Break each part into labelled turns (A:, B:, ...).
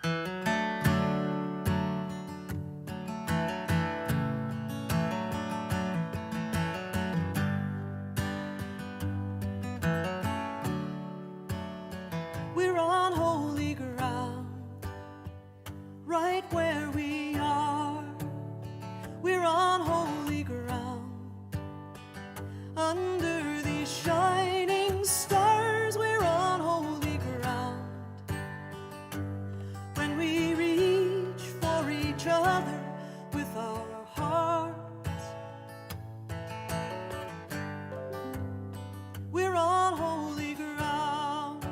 A: We're on holy ground, right where we are. We're on holy ground, under these shining stars. We're on holy ground, when we reach for each other with our hearts. We're on holy ground.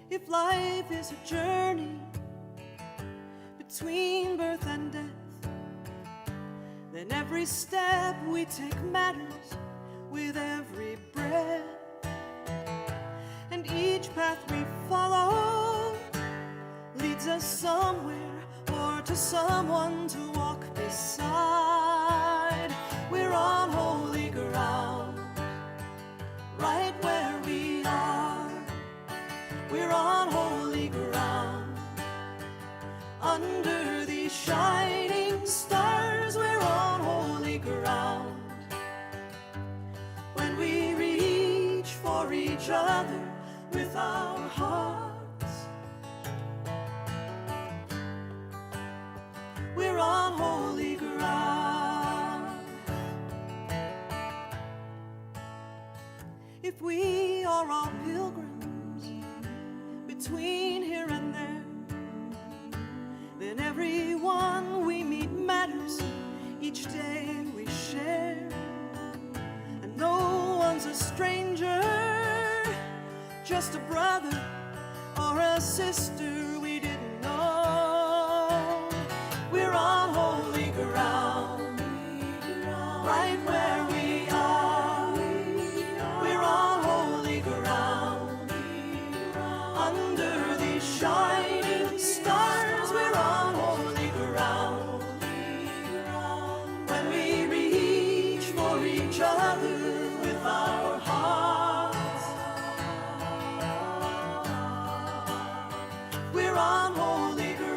A: If life is a journey between birth and death, then every step we take matters with every breath. And each path we follow leads us somewhere, or to someone to walk beside. We're on holy ground, right where we are. We're on holy ground, under these shining stars. We're on holy ground, when we reach for each other with our hearts. We're on holy ground. If we are all pilgrims between here and there, then everyone we meet matters each day we share. And no one's a stranger, just a brother or a sister we didn't know. We're on holy ground, right where we are. We're on holy ground, under these shining stars. We're on holy ground, when we reach for each other with our hearts. We're on holy ground.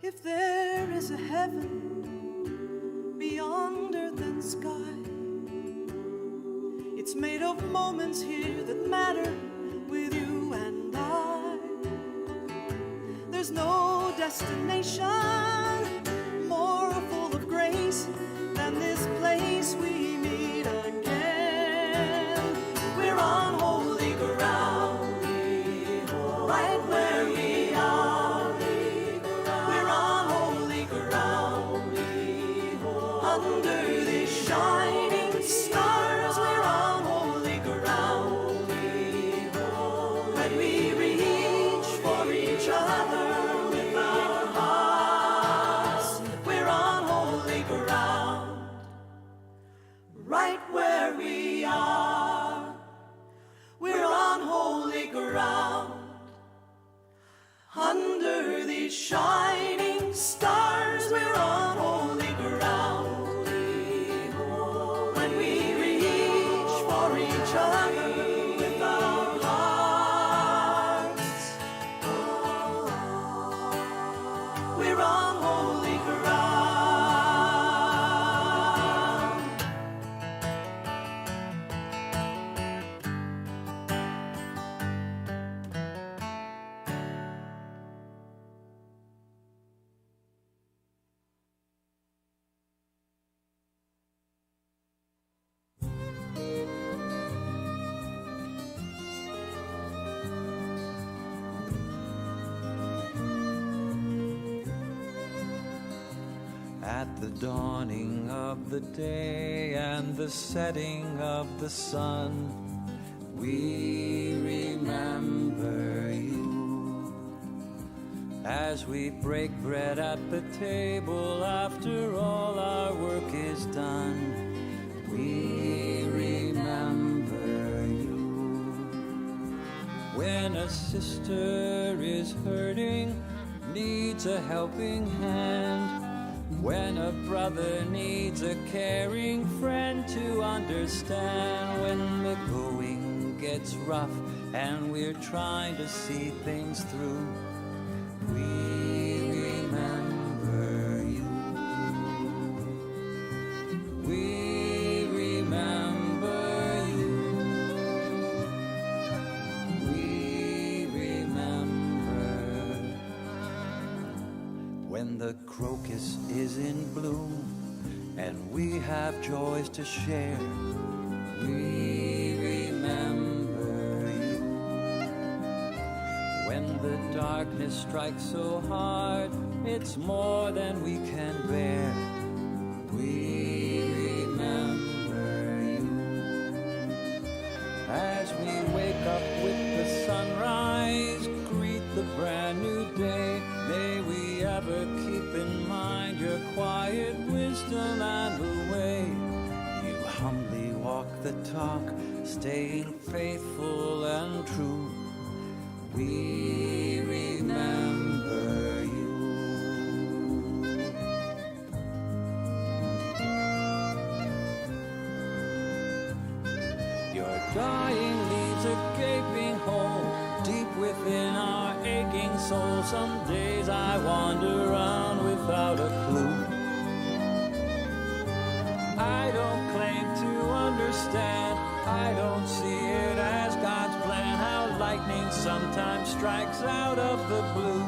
A: If there is a heaven beyond earth and sky, it's made of moments here that matter with you and I. There's no destination more full of grace than this place we meet again. We're on holy ground, right where we are. We're on holy ground, under these shining stars. We're on holy ground, when we reach for each other with our hearts. We're on holy ground, right where we are. We're on holy ground, under these shining stars. We're on holy ground, when we reach for each other with our hearts. We're on holy ground.
B: At the dawning of the day and the setting of the sun, we remember you. As we break bread at the table after all our work is done, we remember you. When a sister is hurting needs a helping hand, when a brother needs a caring friend to understand, when the going gets rough and we're trying to see things through, we remember you. We remember you. We remember. When the crocus is in bloom and we have joys to share, we remember you. When the darkness strikes so hard, it's more than we can bear, we remember you. As we wake up with the sunrise, greet the brand new day, may we ever keep in mind your quiet wisdom and the way you humbly walk the talk, staying faithful and true. We remember you. Your dying leaves a gaping hole deep within our aching soul. Some days I wander around without a clue. I don't claim to understand, I don't see it as God's plan, how lightning sometimes strikes out of the blue.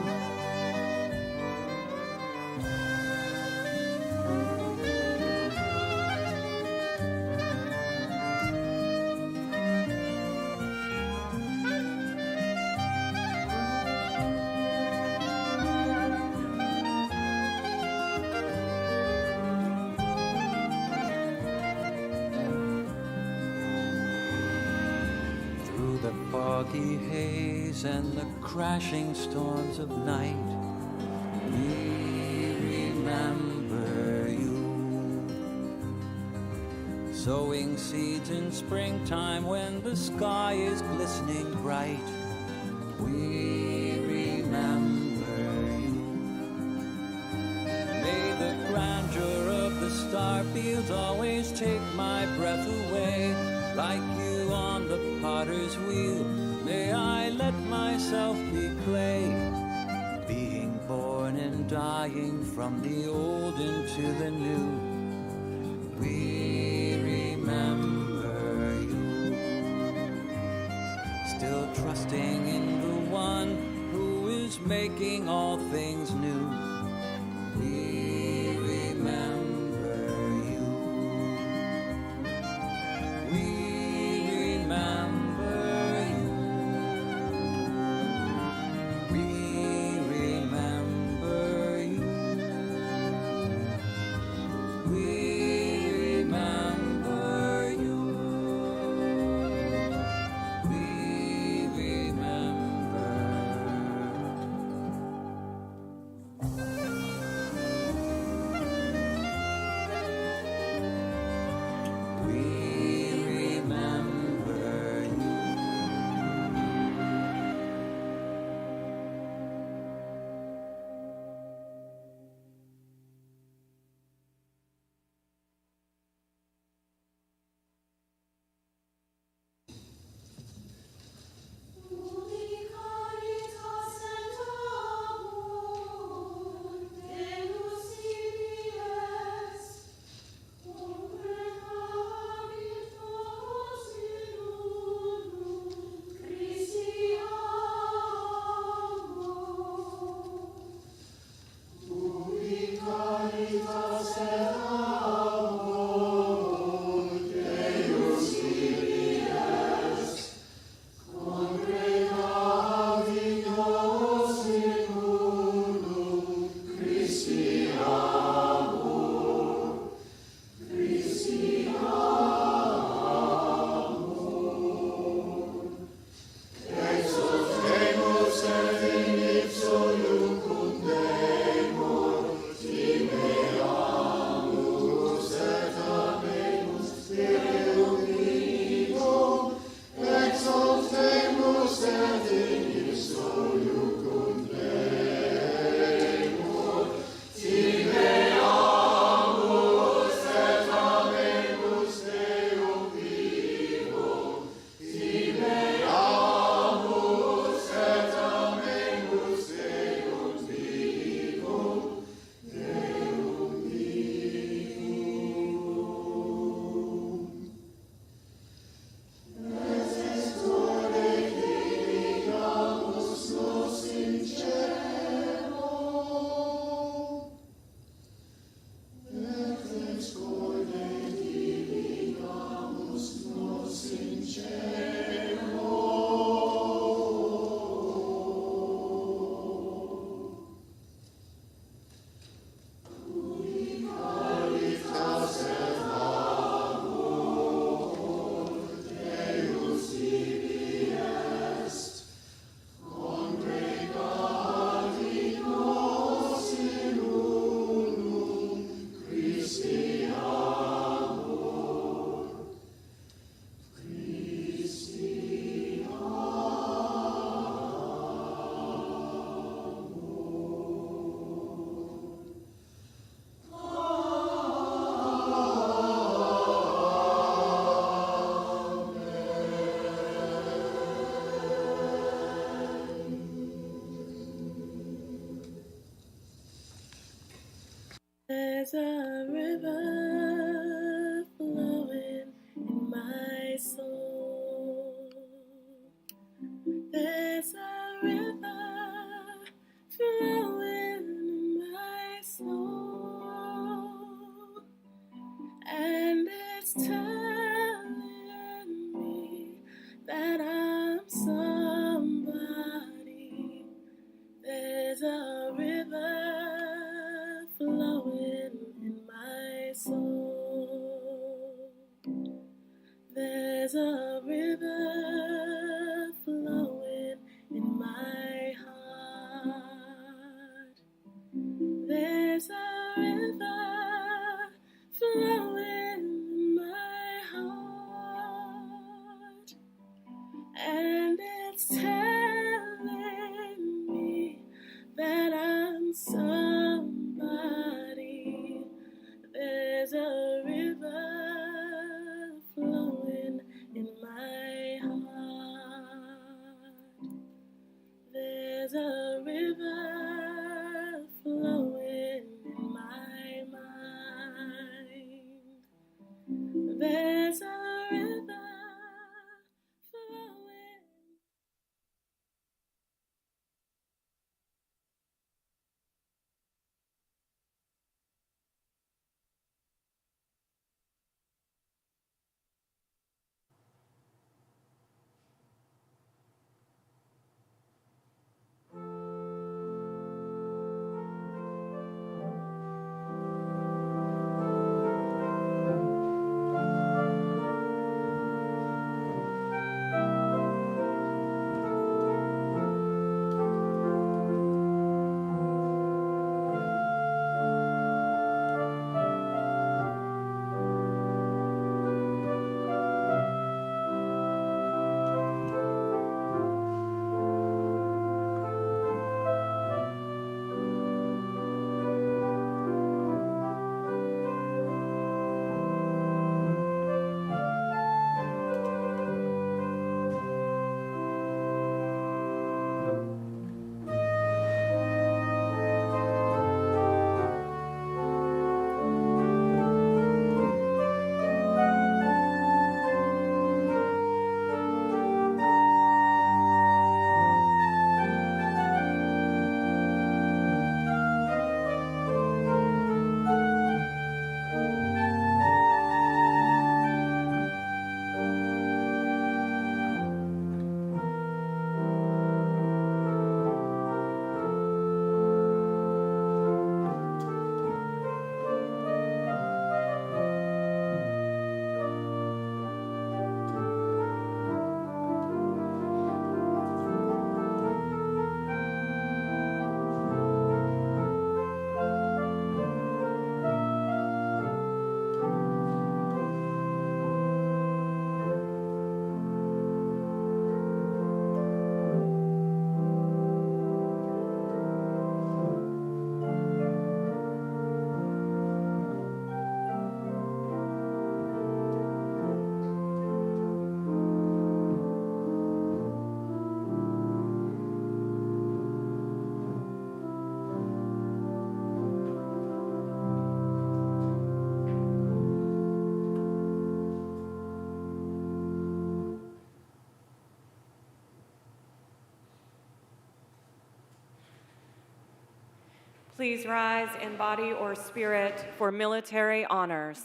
B: The foggy haze and the crashing storms of night, we remember you. Sowing seeds in springtime when the sky is glistening bright, we remember you. May the grandeur of the star fields always take my breath away, like you on the potter's wheel, may I let myself be clay, being born and dying from the old into the new. We remember you, still trusting in the one who is making all things new. We remember you. We
C: There's a river flowing in my soul. There's a river flowing in my soul, and it's telling me that I'm somebody. There's a river flowing in my soul. There's a river flowing in my heart. There's a river flowing in my heart, and it's telling me that I'm somebody. There's a river flowing in my heart. There's a river flowing in my mind. There's a river flowing.
D: Please rise in body or spirit for military honors.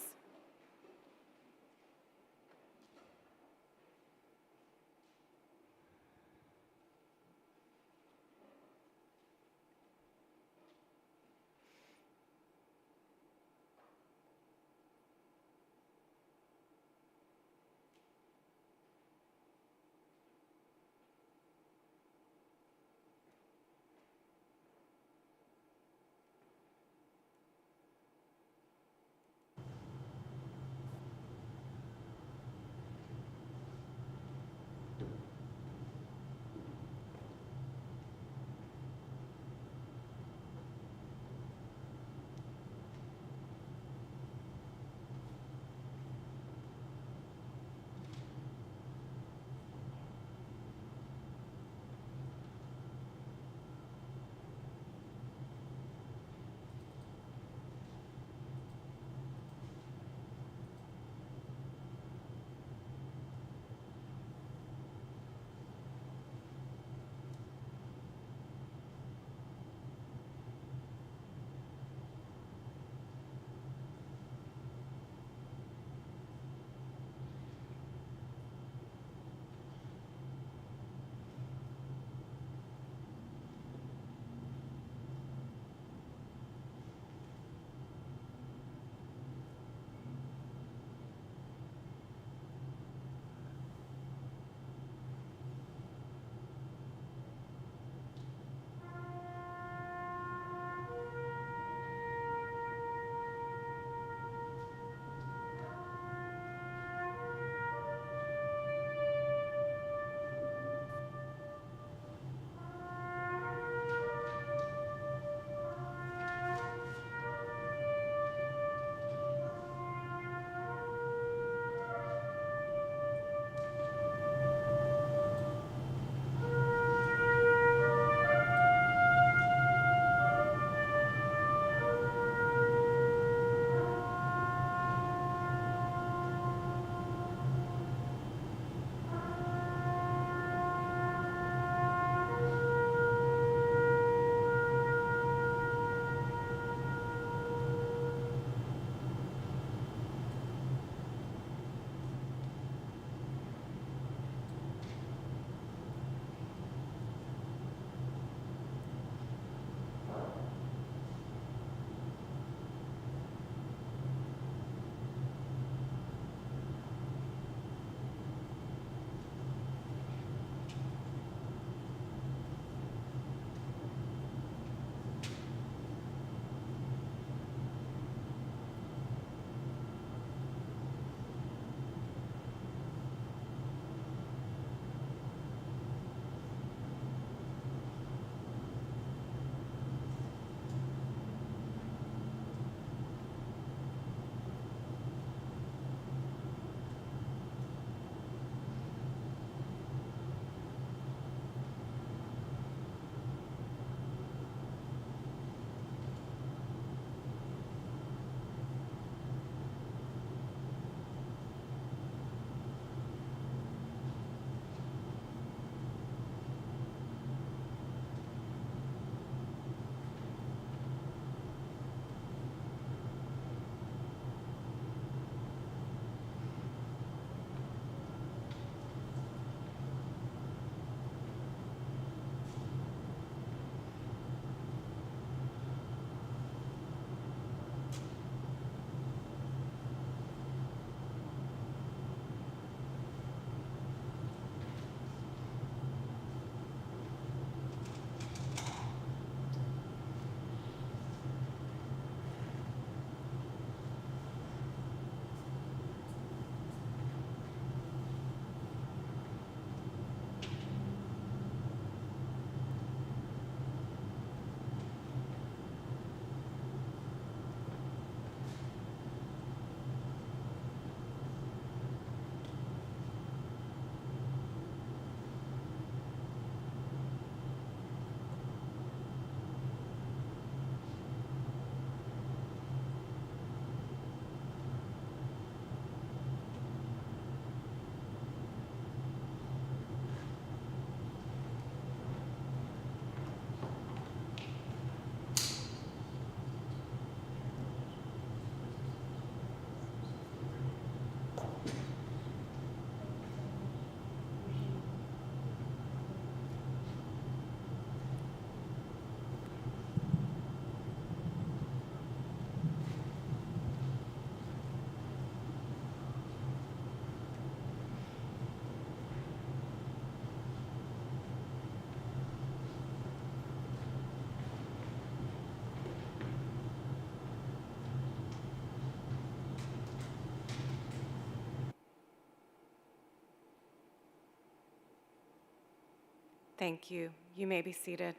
D: Thank you. You may be seated.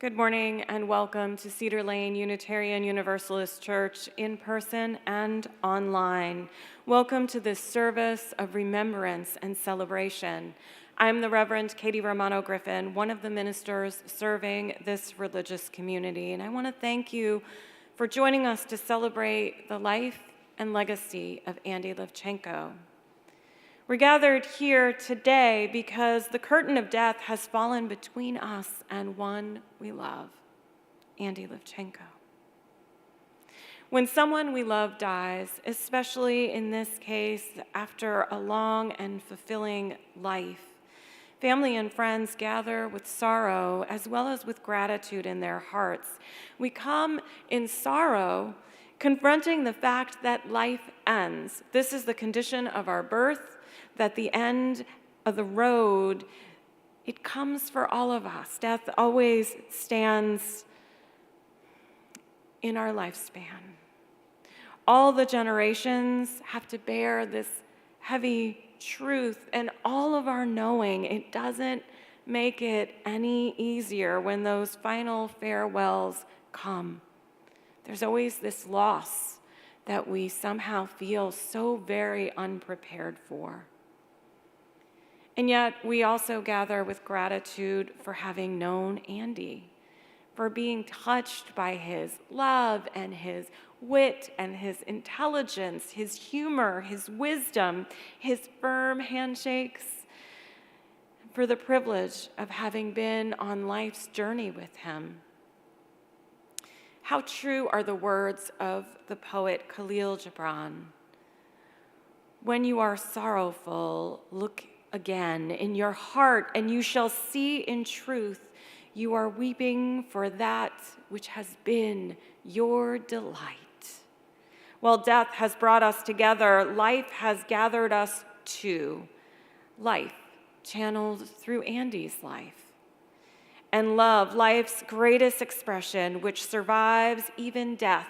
D: Good morning and welcome to Cedar Lane Unitarian Universalist Church in person and online. Welcome to this service of remembrance and celebration. I'm the Reverend Katie Romano Griffin, one of the ministers serving this religious community, and I want to thank you for joining us to celebrate the life and legacy of Andy Levchenko. We're gathered here today because the curtain of death has fallen between us and one we love, Andy Levchenko. When someone we love dies, especially in this case after a long and fulfilling life, family and friends gather with sorrow as well as with gratitude in their hearts. We come in sorrow, confronting the fact that life ends. This is the condition of our birth, that the end of the road, it comes for all of us. Death always stands in our lifespan. All the generations have to bear this heavy truth, and all of our knowing, it doesn't make it any easier when those final farewells come. There's always this loss that we somehow feel so very unprepared for. And yet, we also gather with gratitude for having known Andy, for being touched by his love and his wit and his intelligence, his humor, his wisdom, his firm handshakes, for the privilege of having been on life's journey with him. How true are the words of the poet Khalil Gibran? When you are sorrowful, look again in your heart, and you shall see in truth you are weeping for that which has been your delight. While death has brought us together, life has gathered us too. Life channeled through Andy's life. And love, life's greatest expression, which survives even death,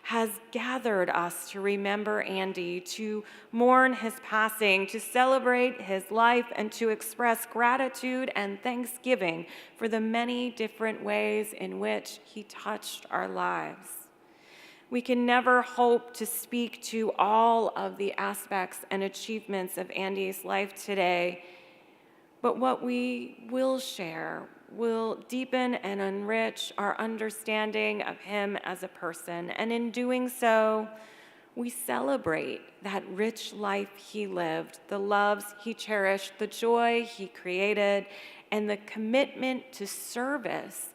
D: has gathered us to remember Andy, to mourn his passing, to celebrate his life, and to express gratitude and thanksgiving for the many different ways in which he touched our lives. We can never hope to speak to all of the aspects and achievements of Andy's life today, but what we will share will deepen and enrich our understanding of him as a person. And in doing so, we celebrate that rich life he lived, the loves he cherished, the joy he created, and the commitment to service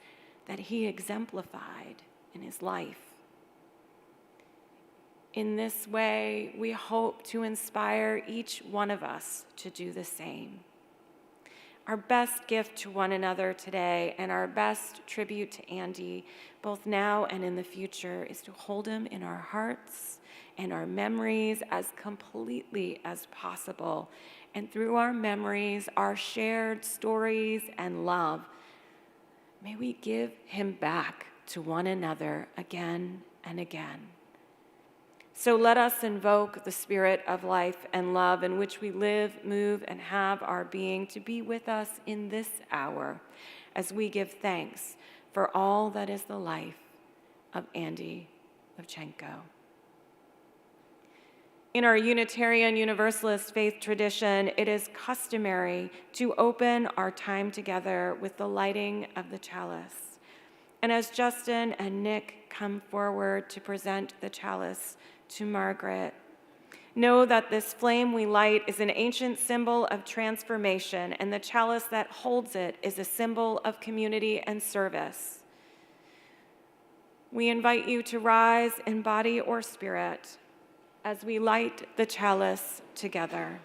D: that he exemplified in his life. In this way, we hope to inspire each one of us to do the same. Our best gift to one another today and our best tribute to Andy, both now and in the future, is to hold him in our hearts and our memories as completely as possible. And through our memories, our shared stories and love, may we give him back to one another again and again. So let us invoke the spirit of life and love in which we live, move, and have our being to be with us in this hour as we give thanks for all that is the life of Andy Levchenko. In our Unitarian Universalist faith tradition, it is customary to open our time together with the lighting of the chalice. And as Justin and Nick come forward to present the chalice to Margaret, know that this flame we light is an ancient symbol of transformation, and the chalice that holds it is a symbol of community and service. We invite you to rise in body or spirit as we light the chalice together.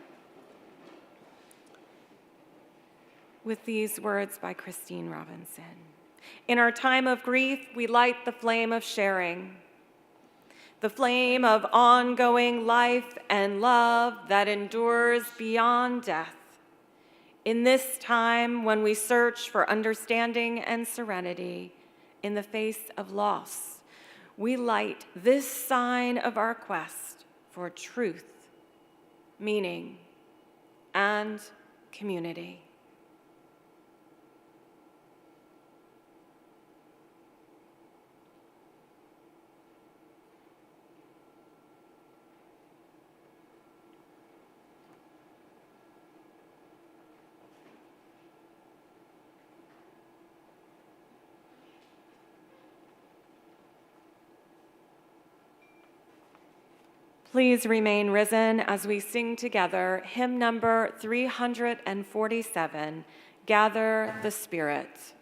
D: With these words by Christine Robinson. In our time of grief, we light the flame of sharing, the flame of ongoing life and love that endures beyond death. In this time when we search for understanding and serenity in the face of loss, we light this sign of our quest for truth, meaning, and community. Please remain risen as we sing together hymn number 347, Gather the Spirit.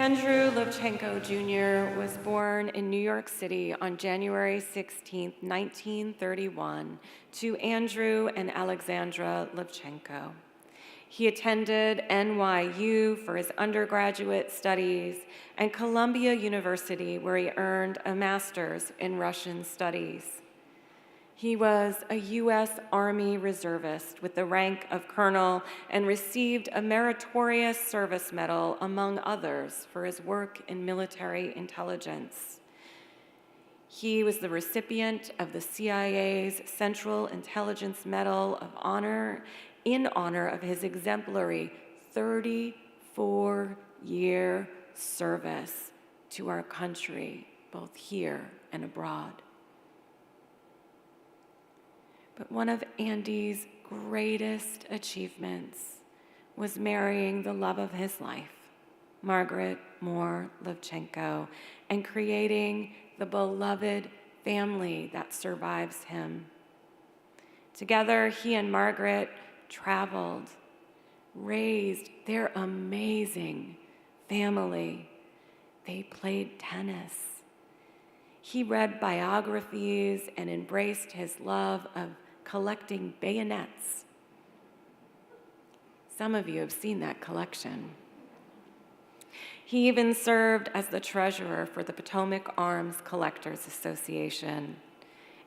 D: Andrew Levchenko Jr. was born in New York City on January 16, 1931, to Andrew and Alexandra Levchenko. He attended NYU for his undergraduate studies and Columbia University, where he earned a master's in Russian studies. He was a U.S. Army reservist with the rank of colonel and received a meritorious service medal, among others, for his work in military intelligence. He was the recipient of the CIA's Central Intelligence Medal of Honor in honor of his exemplary 34-year service to our country, both here and abroad. But one of Andy's greatest achievements was marrying the love of his life, Margaret Moore Levchenko, and creating the beloved family that survives him. Together, he and Margaret traveled, raised their amazing family. They played tennis. He read biographies and embraced his love of collecting bayonets. Some of you have seen that collection. He even served as the treasurer for the Potomac Arms Collectors Association.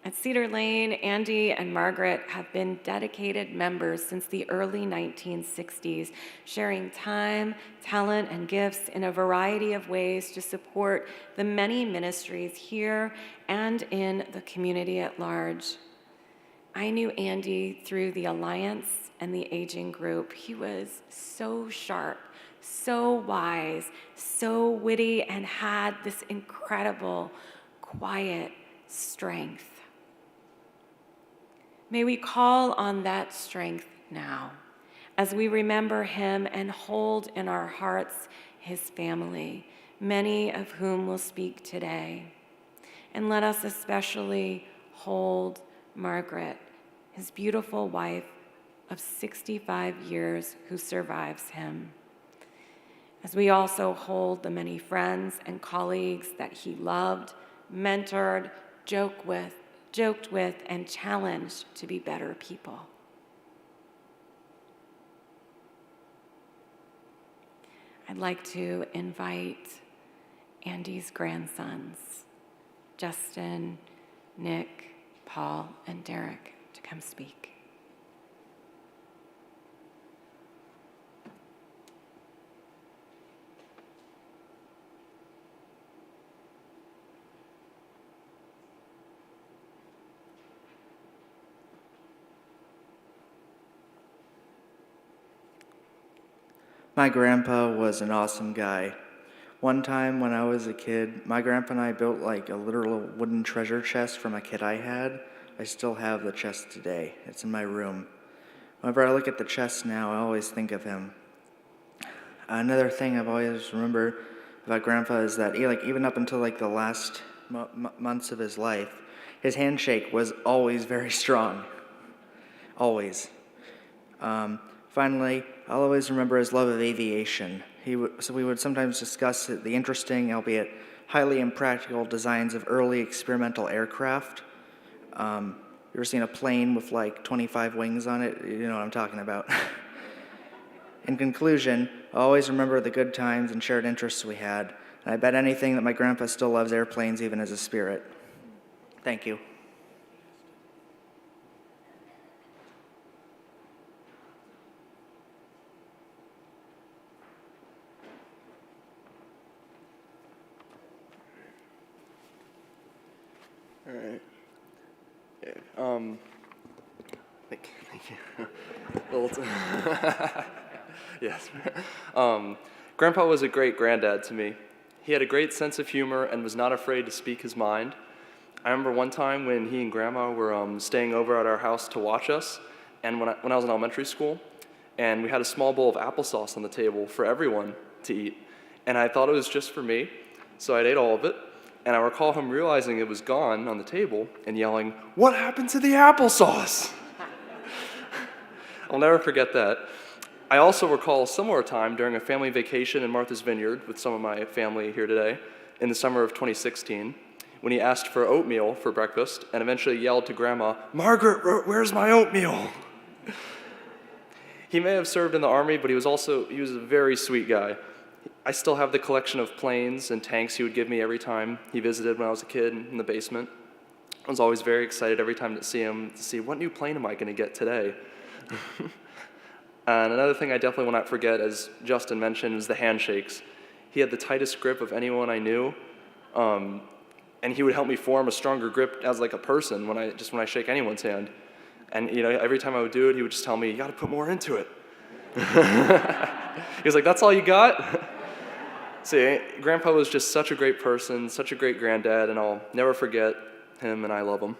D: At Cedar Lane, Andy and Margaret have been dedicated members since the early 1960s, sharing time, talent, and gifts in a variety of ways to support the many ministries here and in the community at large. I knew Andy through the Alliance and the Aging Group. He was so sharp, so wise, so witty, and had this incredible, quiet strength. May we call on that strength now as we remember him and hold in our hearts his family, many of whom will speak today. And let us especially hold Margaret, his beautiful wife of 65 years who survives him, as we also hold the many friends and colleagues that he loved, mentored, joked with, and challenged to be better people. I'd like to invite Andy's grandsons, Justin, Nick, Paul, and Derek, to come speak.
E: My grandpa was an awesome guy. One time when I was a kid, my grandpa and I built like a literal wooden treasure chest from a kid I had. I still have the chest today. It's in my room. Whenever I look at the chest now, I always think of him. Another thing I've always remembered about grandpa is that even up until the last months of his life, his handshake was always very strong. Always. Finally, I'll always remember his love of aviation. So we would sometimes discuss the interesting, albeit highly impractical, designs of early experimental aircraft. You ever seen a plane with 25 wings on it? You know what I'm talking about. In conclusion, I always remember the good times and shared interests we had. And I bet anything that my grandpa still loves airplanes even as a spirit. Thank you.
F: All right. Yeah. Thank you. Yes. Grandpa was a great granddad to me. He had a great sense of humor and was not afraid to speak his mind. I remember one time when he and Grandma were staying over at our house to watch us, and when I was in elementary school, and we had a small bowl of applesauce on the table for everyone to eat, and I thought it was just for me, so I ate all of it. And I recall him realizing it was gone on the table and yelling, "What happened to the applesauce?" I'll never forget that. I also recall a similar time during a family vacation in Martha's Vineyard with some of my family here today in the summer of 2016, when he asked for oatmeal for breakfast and eventually yelled to Grandma, "Margaret, where's my oatmeal?" He may have served in the Army, but he was a very sweet guy. I still have the collection of planes and tanks he would give me every time he visited when I was a kid in the basement. I was always very excited every time to see him, to see what new plane am I going to get today. And another thing I definitely will not forget, as Justin mentioned, was the handshakes. He had the tightest grip of anyone I knew, and he would help me form a stronger grip as a person when I shake anyone's hand. And every time I would do it, he would just tell me, "You got to put more into it." He was like, "That's all you got?" See, Grandpa was just such a great person, such a great granddad, and I'll never forget him, and I love him.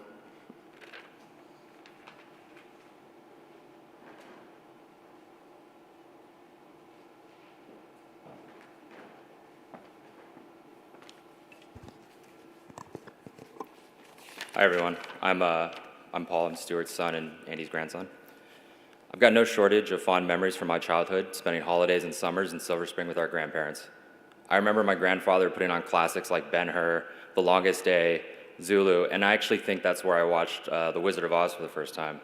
G: Hi everyone, I'm Paul, I'm Stuart's son and Andy's grandson. I've got no shortage of fond memories from my childhood, spending holidays and summers in Silver Spring with our grandparents. I remember my grandfather putting on classics like Ben-Hur, The Longest Day, Zulu, and I actually think that's where I watched The Wizard of Oz for the first time.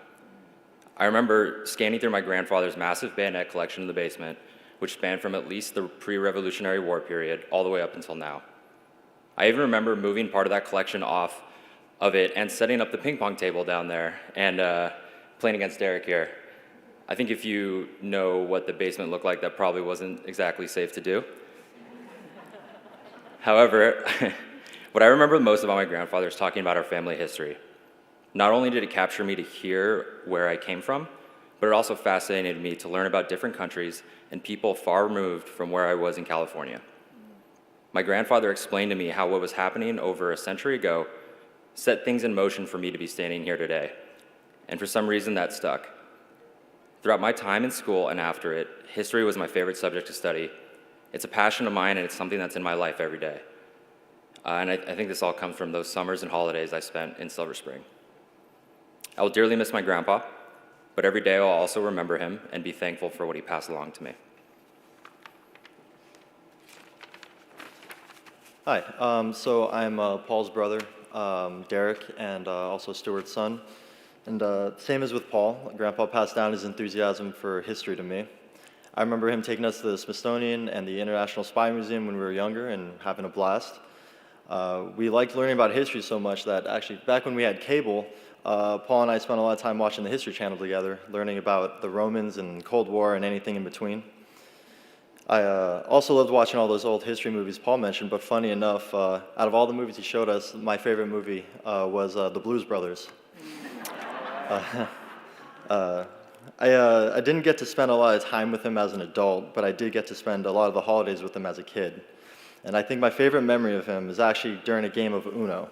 G: I remember scanning through my grandfather's massive bayonet collection in the basement, which spanned from at least the pre-Revolutionary War period all the way up until now. I even remember moving part of that collection off of it and setting up the ping pong table down there and playing against Derek here. I think if you know what the basement looked like, that probably wasn't exactly safe to do. However, what I remember most about my grandfather is talking about our family history. Not only did it capture me to hear where I came from, but it also fascinated me to learn about different countries and people far removed from where I was in California. My grandfather explained to me how what was happening over a century ago set things in motion for me to be standing here today. And for some reason, that stuck. Throughout my time in school and after it, history was my favorite subject to study. It's a passion of mine, and it's something that's in my life every day. And I think this all comes from those summers and holidays I spent in Silver Spring. I will dearly miss my grandpa, but every day I'll also remember him and be thankful for what he passed along to me.
H: Hi, so I'm Paul's brother, Derek, and also Stuart's son. And same as with Paul, Grandpa passed down his enthusiasm for history to me. I remember him taking us to the Smithsonian and the International Spy Museum when we were younger and having a blast. We liked learning about history so much that actually back when we had cable, Paul and I spent a lot of time watching the History Channel together, learning about the Romans and Cold War and anything in between. I also loved watching all those old history movies Paul mentioned, but funny enough, out of all the movies he showed us, my favorite movie was The Blues Brothers. I didn't get to spend a lot of time with him as an adult, but I did get to spend a lot of the holidays with him as a kid. And I think my favorite memory of him is actually during a game of Uno.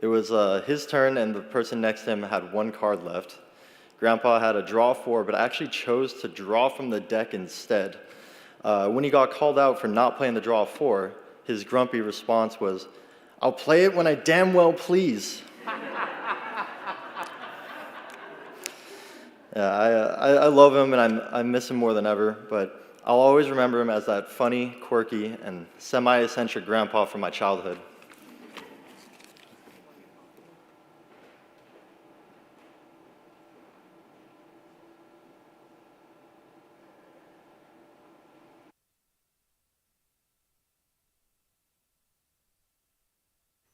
H: It was his turn, and the person next to him had one card left. Grandpa had a draw four, but actually chose to draw from the deck instead. When he got called out for not playing the draw four, his grumpy response was, "I'll play it when I damn well please." Yeah, I love him, and I miss him more than ever, but I'll always remember him as that funny, quirky, and semi-eccentric grandpa from my childhood.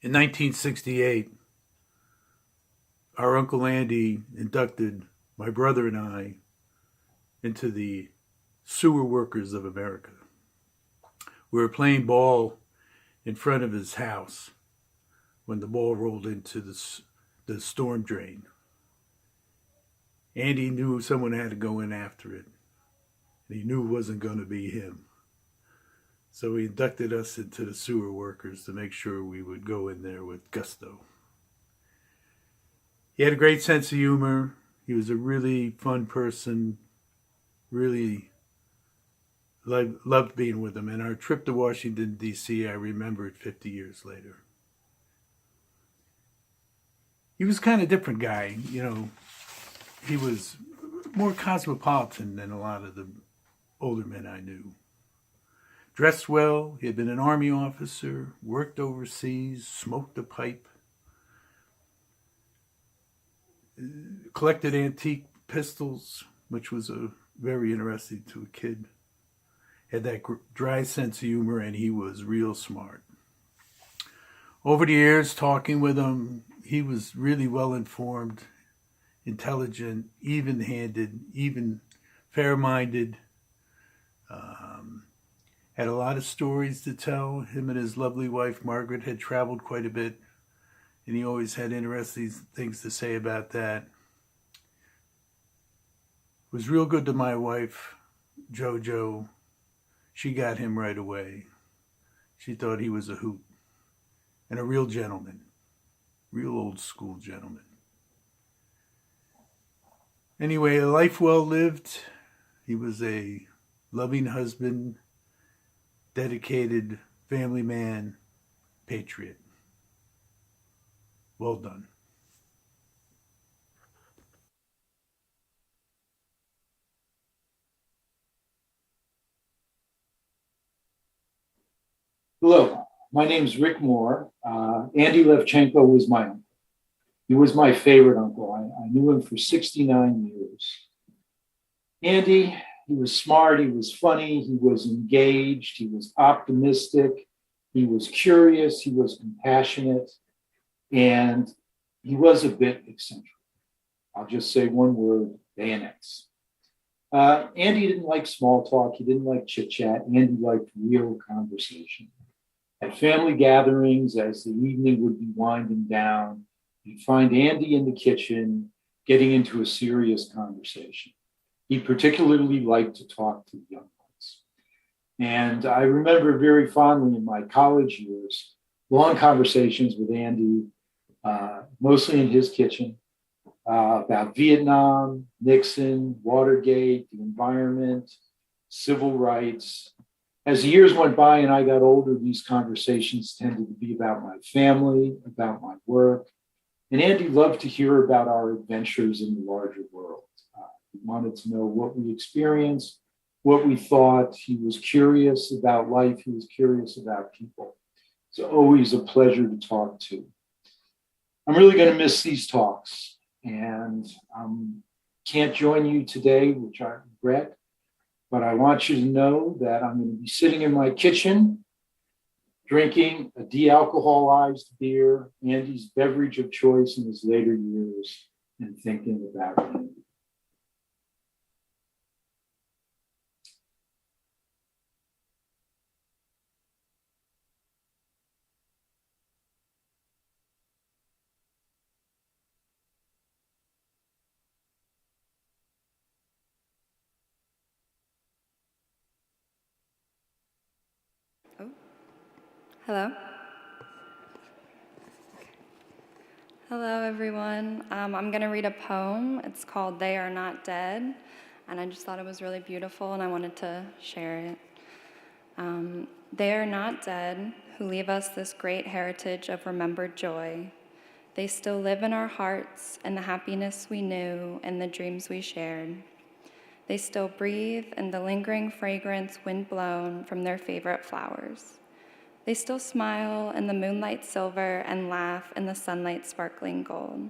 I: In 1968, our Uncle Andy inducted my brother and I into the Sewer Workers of America. We were playing ball in front of his house when the ball rolled into the storm drain. Andy knew someone had to go in after it, and he knew it wasn't going to be him. So he inducted us into the sewer workers to make sure we would go in there with gusto. He had a great sense of humor. He was a really fun person. Really loved being with him. And our trip to Washington, D.C., I remember it 50 years later. He was kind of a different guy, you know. He was more cosmopolitan than a lot of the older men I knew. Dressed well, he had been an army officer, worked overseas, smoked a pipe, collected antique pistols, which was very interesting to a kid. Had that dry sense of humor, and he was real smart. Over the years, talking with him, he was really well informed, intelligent, even-handed, even fair-minded. Had a lot of stories to tell. Him and his lovely wife, Margaret, had traveled quite a bit, and he always had interesting things to say about that. Was real good to my wife, JoJo. She got him right away. She thought he was a hoot and a real gentleman, real old school gentleman. Anyway, a life well lived. He was a loving husband, dedicated family man, patriot. Well done.
J: Hello, my name's Rick Moore. Andy Levchenko was my uncle. He was my favorite uncle. I knew him for 69 years. Andy, he was smart, he was funny, he was engaged, he was optimistic, he was curious, he was compassionate, and he was a bit eccentric. I'll just say one word, bayonets. Andy didn't like small talk, he didn't like chit chat. Andy liked real conversation. At family gatherings, as the evening would be winding down, you'd find Andy in the kitchen getting into a serious conversation. He particularly liked to talk to young ones. And I remember very fondly in my college years, long conversations with Andy, mostly in his kitchen, about Vietnam, Nixon, Watergate, the environment, civil rights. As the years went by and I got older, these conversations tended to be about my family, about my work. And Andy loved to hear about our adventures in the larger world. He wanted to know what we experienced, what we thought. He was curious about life. He was curious about people. It's always a pleasure to talk to. I'm really going to miss these talks, and can't join you today, which I regret. But I want you to know that I'm going to be sitting in my kitchen, drinking a de-alcoholized beer, Andy's beverage of choice in his later years, and thinking about Andy.
K: Hello. Hello, everyone. I'm going to read a poem. It's called They Are Not Dead, and I just thought it was really beautiful, and I wanted to share it. They are not dead who leave us this great heritage of remembered joy. They still live in our hearts, in the happiness we knew, and the dreams we shared. They still breathe in the lingering fragrance wind-blown from their favorite flowers. They still smile in the moonlight silver and laugh in the sunlight sparkling gold.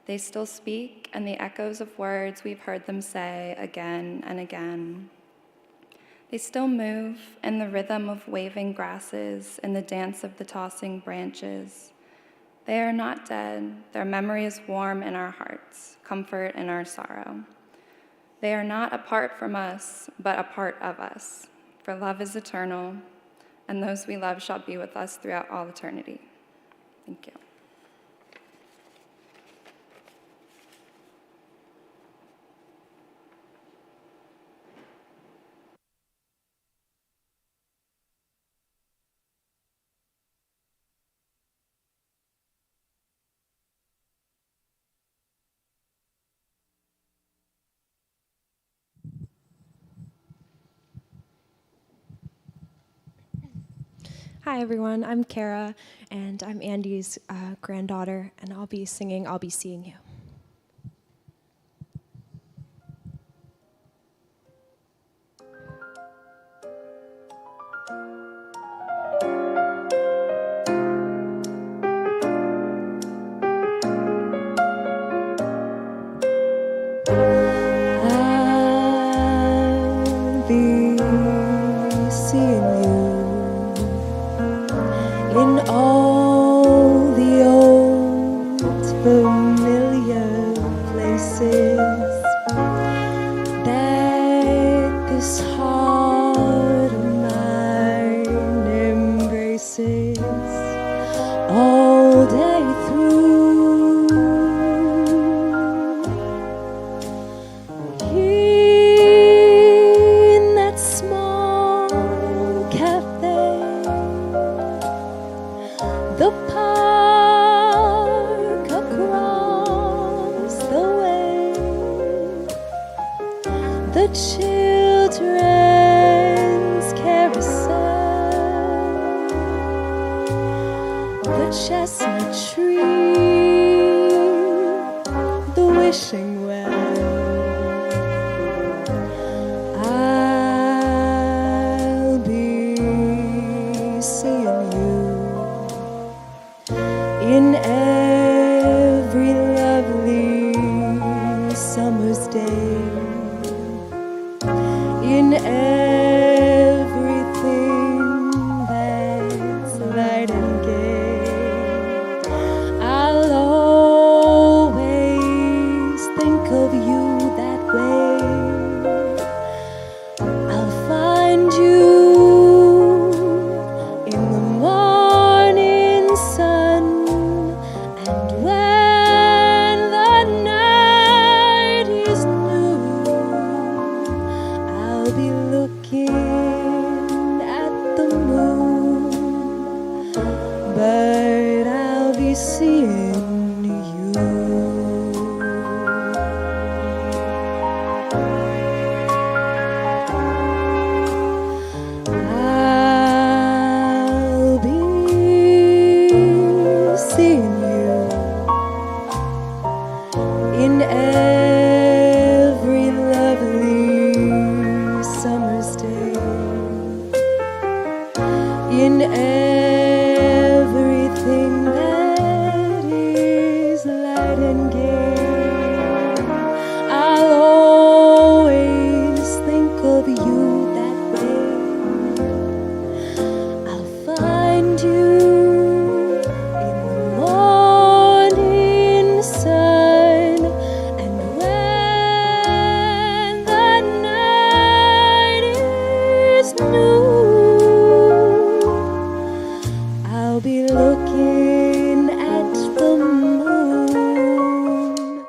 K: They still speak in the echoes of words we've heard them say again and again. They still move in the rhythm of waving grasses and the dance of the tossing branches. They are not dead. Their memory is warm in our hearts, comfort in our sorrow. They are not apart from us, but a part of us, for love is eternal, and those we love shall be with us throughout all eternity. Thank you.
L: Hi everyone, I'm Kara, and I'm Andy's granddaughter, and I'll be singing I'll Be Seeing You. I'll be seeing you in all the old familiar places that this heart of mine embraces all day through. In that small cafe, the park across the way, the children's carousel, the chestnut tree, the wishing well. I'll be seeing in everything that's light and gay. I'll always think of you that way. I'll find you in the morning sun, and when the night is new, I'll be looking at the moon, but I'll be seeing you. I'll be seeing you in every lovely summer's day, in everything that is light and gay. I'll always think of you that way. I'll find you in the morning sun, and when the night is new, I'll be looking at the moon,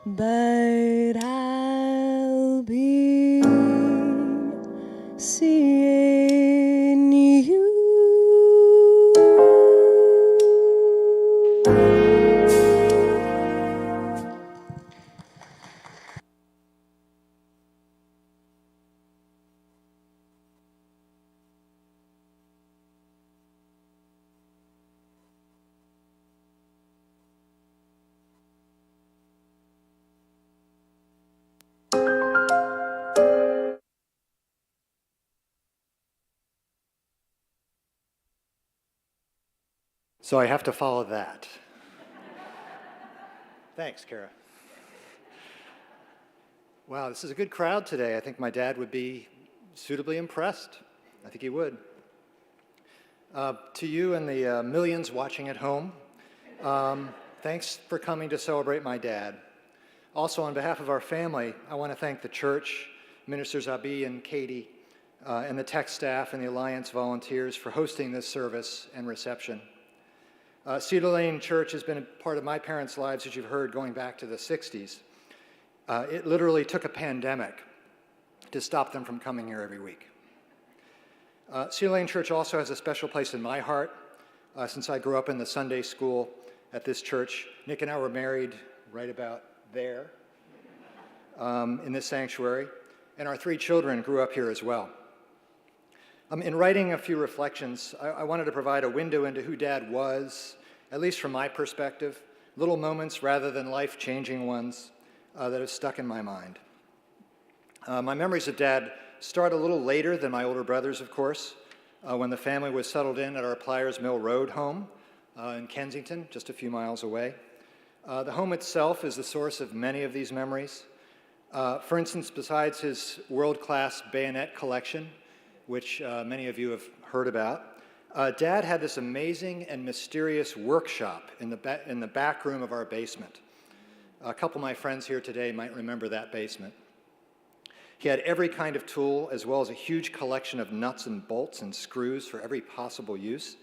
L: but I'll be seeing you.
M: So I have to follow that. Thanks, Kara. Wow, this is a good crowd today. I think my dad would be suitably impressed. I think he would. To you and the millions watching at home, thanks for coming to celebrate my dad. Also, on behalf of our family, I want to thank the church, Ministers Abi and Katie, and the tech staff and the Alliance volunteers for hosting this service and reception. Cedar Lane Church has been a part of my parents' lives, as you've heard, going back to the 60s. It literally took a pandemic to stop them from coming here every week. Cedar Lane Church also has a special place in my heart, since I grew up in the Sunday school at this church. Nick and I were married right about there in this sanctuary, and our 3 children grew up here as well. In writing a few reflections, I wanted to provide a window into who Dad was, at least from my perspective, little moments rather than life-changing ones that have stuck in my mind. My memories of Dad start a little later than my older brothers, of course, when the family was settled in at our Pliers Mill Road home in Kensington, just a few miles away. The home itself is the source of many of these memories. For instance, besides his world-class bayonet collection, which many of you have heard about, Dad had this amazing and mysterious workshop in the back room of our basement. A couple of my friends here today might remember that basement. He had every kind of tool, as well as a huge collection of nuts and bolts and screws for every possible use.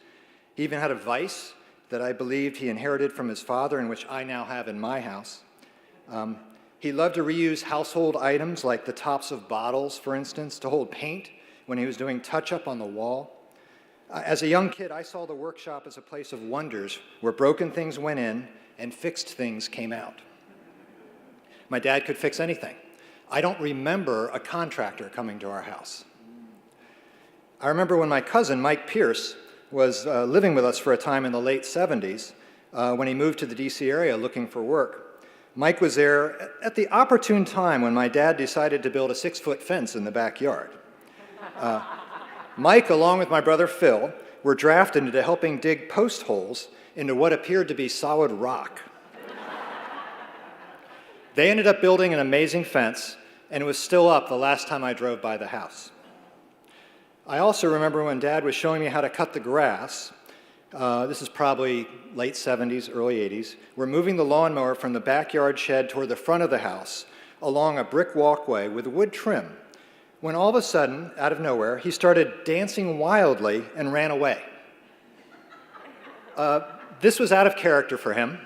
M: He even had a vise that I believed he inherited from his father, and which I now have in my house. He loved to reuse household items like the tops of bottles, for instance, to hold paint when he was doing touch-up on the wall. As a young kid, I saw the workshop as a place of wonders where broken things went in and fixed things came out. My dad could fix anything. I don't remember a contractor coming to our house. I remember when my cousin, Mike Pierce, was living with us for a time in the late 70s when he moved to the DC area looking for work. Mike was there at the opportune time when my dad decided to build a 6-foot fence in the backyard. Mike, along with my brother Phil, were drafted into helping dig post holes into what appeared to be solid rock. They ended up building an amazing fence and it was still up the last time I drove by the house. I also remember when Dad was showing me how to cut the grass. This is probably late 70s, early 80s. We're moving the lawnmower from the backyard shed toward the front of the house along a brick walkway with wood trim, when all of a sudden, out of nowhere, he started dancing wildly and ran away. This was out of character for him.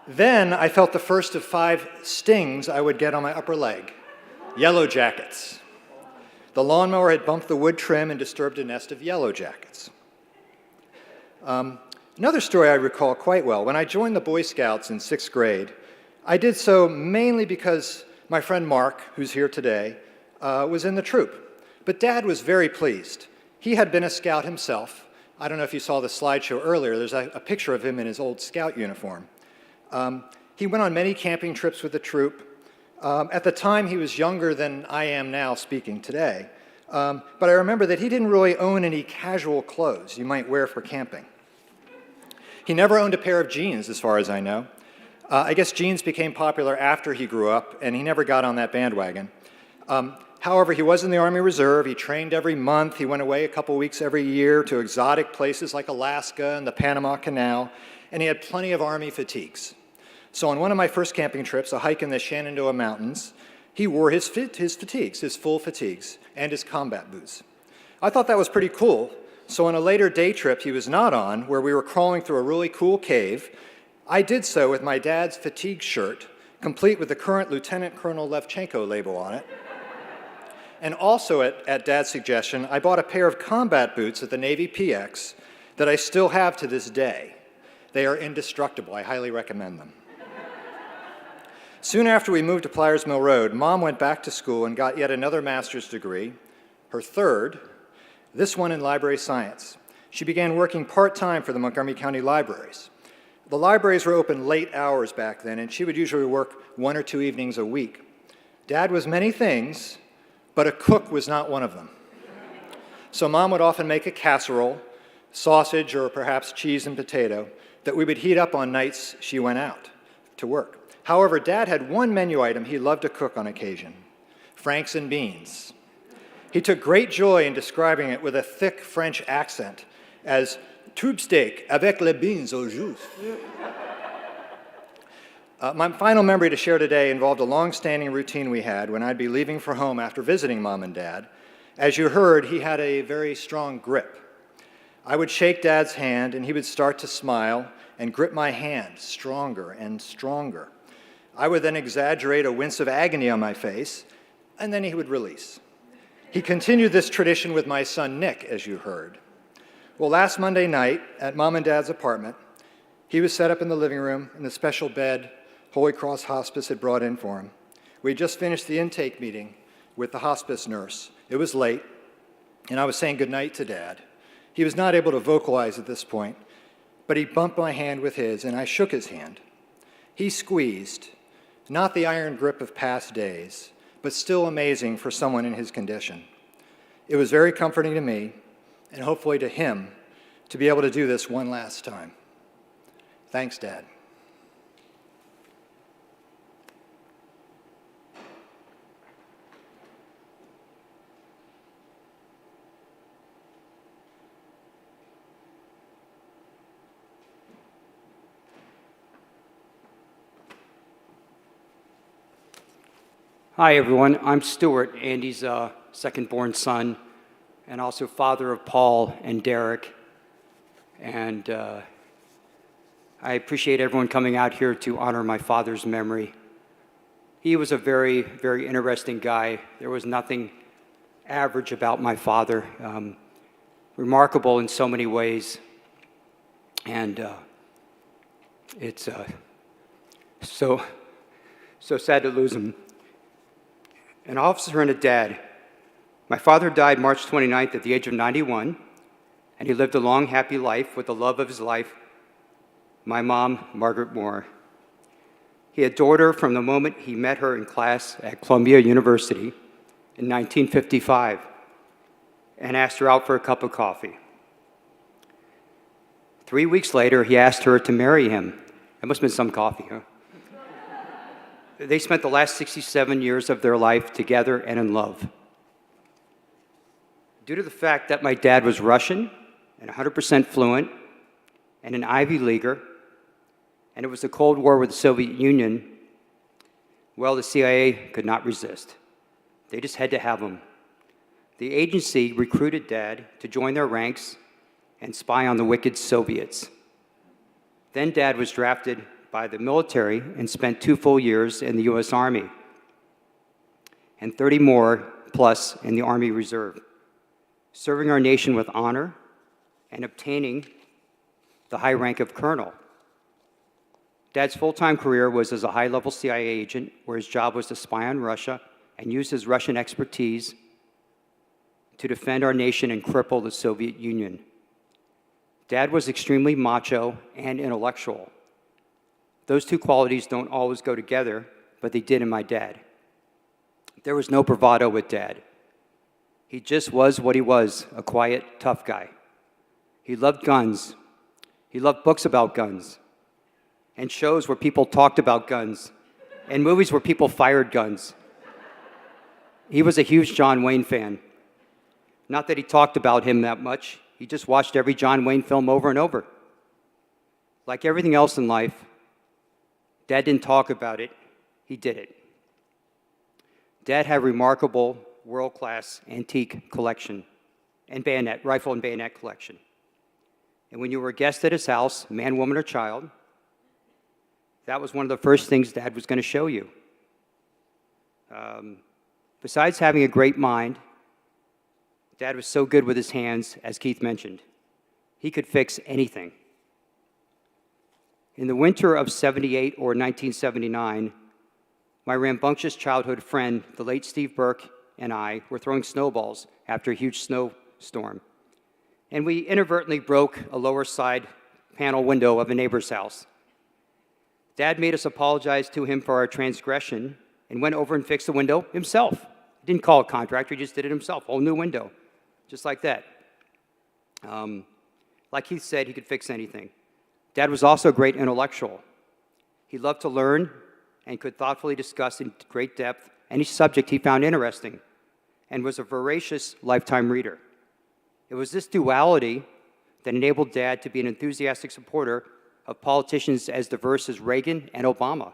M: Then I felt the first of 5 stings I would get on my upper leg, yellow jackets. The lawnmower had bumped the wood trim and disturbed a nest of yellow jackets. Another story I recall quite well, when I joined the Boy Scouts in 6th grade, I did so mainly because my friend Mark, who's here today, was in the troop. But Dad was very pleased. He had been a scout himself. I don't know if you saw the slideshow earlier. There's a picture of him in his old scout uniform. He went on many camping trips with the troop. At the time, he was younger than I am now speaking today. But I remember that he didn't really own any casual clothes you might wear for camping. He never owned a pair of jeans, as far as I know. I guess jeans became popular after he grew up, and he never got on that bandwagon. However, he was in the Army Reserve. He trained every month. He went away a couple weeks every year to exotic places like Alaska and the Panama Canal, and he had plenty of Army fatigues. So on one of my first camping trips, a hike in the Shenandoah Mountains, he wore his fatigues, his full fatigues, and his combat boots. I thought that was pretty cool. So on a later day trip he was not on, where we were crawling through a really cool cave, I did so with my dad's fatigue shirt, complete with the current Lieutenant Colonel Levchenko label on it. And also at Dad's suggestion, I bought a pair of combat boots at the Navy PX that I still have to this day. They are indestructible. I highly recommend them. Soon after we moved to Pliers Mill Road, Mom went back to school and got yet another master's degree, her third, this one in library science. She began working part-time for the Montgomery County Libraries. The libraries were open late hours back then, and she would usually work 1 or 2 evenings a week. Dad was many things, but a cook was not one of them. So Mom would often make a casserole, sausage, or perhaps cheese and potato, that we would heat up on nights she went out to work. However, Dad had one menu item he loved to cook on occasion: Franks and beans. He took great joy in describing it with a thick French accent as tube steak avec les beans au jus. My final memory to share today involved a long-standing routine we had when I'd be leaving for home after visiting Mom and Dad. As you heard, he had a very strong grip. I would shake Dad's hand, and he would start to smile and grip my hand stronger and stronger. I would then exaggerate a wince of agony on my face, and then he would release. He continued this tradition with my son Nick, as you heard. Well, last Monday night at Mom and Dad's apartment, he was set up in the living room in the special bed Holy Cross Hospice had brought in for him. We had just finished the intake meeting with the hospice nurse. It was late, and I was saying goodnight to Dad. He was not able to vocalize at this point, but he bumped my hand with his, and I shook his hand. He squeezed, not the iron grip of past days, but still amazing for someone in his condition. It was very comforting to me, and hopefully to him, to be able to do this one last time. Thanks, Dad.
N: Hi, everyone. I'm Stuart, Andy's second-born son, and also father of Paul and Derek. And I appreciate everyone coming out here to honor my father's memory. He was a very, very interesting guy. There was nothing average about my father. Remarkable in so many ways. And it's so sad to lose him. An officer and a dad. My father died March 29th at the age of 91, and he lived a long, happy life with the love of his life, my mom, Margaret Moore. He adored her from the moment he met her in class at Columbia University in 1955 and asked her out for a cup of coffee. 3 weeks later, he asked her to marry him. That must have been some coffee, huh? they spent the last 67 years of their life together and in love. Due to the fact that my dad was Russian and 100% fluent and an Ivy Leaguer, and it was the Cold War with the Soviet Union, well, the CIA could not resist. They just had to have him. The agency recruited Dad to join their ranks and spy on the wicked Soviets. Then Dad was drafted by the military and spent 2 full years in the US Army and 30 more plus in the Army Reserve, serving our nation with honor and obtaining the high rank of colonel. Dad's full-time career was as a high-level CIA agent, where his job was to spy on Russia and use his Russian expertise to defend our nation and cripple the Soviet Union. Dad was extremely macho and intellectual. Those two qualities don't always go together, but they did in my dad. There was no bravado with Dad. He just was what he was, a quiet, tough guy. He loved guns. He loved books about guns, and shows where people talked about guns, and movies where people fired guns. He was a huge John Wayne fan. Not that he talked about him that much, he just watched every John Wayne film over and over. Like everything else in life, Dad didn't talk about it, he did it. Dad had a remarkable, world-class antique collection and rifle and bayonet collection. And when you were a guest at his house, man, woman, or child, that was one of the first things Dad was going to show you. Besides having a great mind, Dad was so good with his hands, as Keith mentioned. He could fix anything. In the winter of '78 or 1979, my rambunctious childhood friend, the late Steve Burke, and I were throwing snowballs after a huge snowstorm. And we inadvertently broke a lower side panel window of a neighbor's house. Dad made us apologize to him for our transgression and went over and fixed the window himself. He didn't call a contractor, he just did it himself, whole new window, just like that. Like Keith said, he could fix anything. Dad was also a great intellectual. He loved to learn and could thoughtfully discuss in great depth any subject he found interesting, and was a voracious lifetime reader. It was this duality that enabled Dad to be an enthusiastic supporter of politicians as diverse as Reagan and Obama.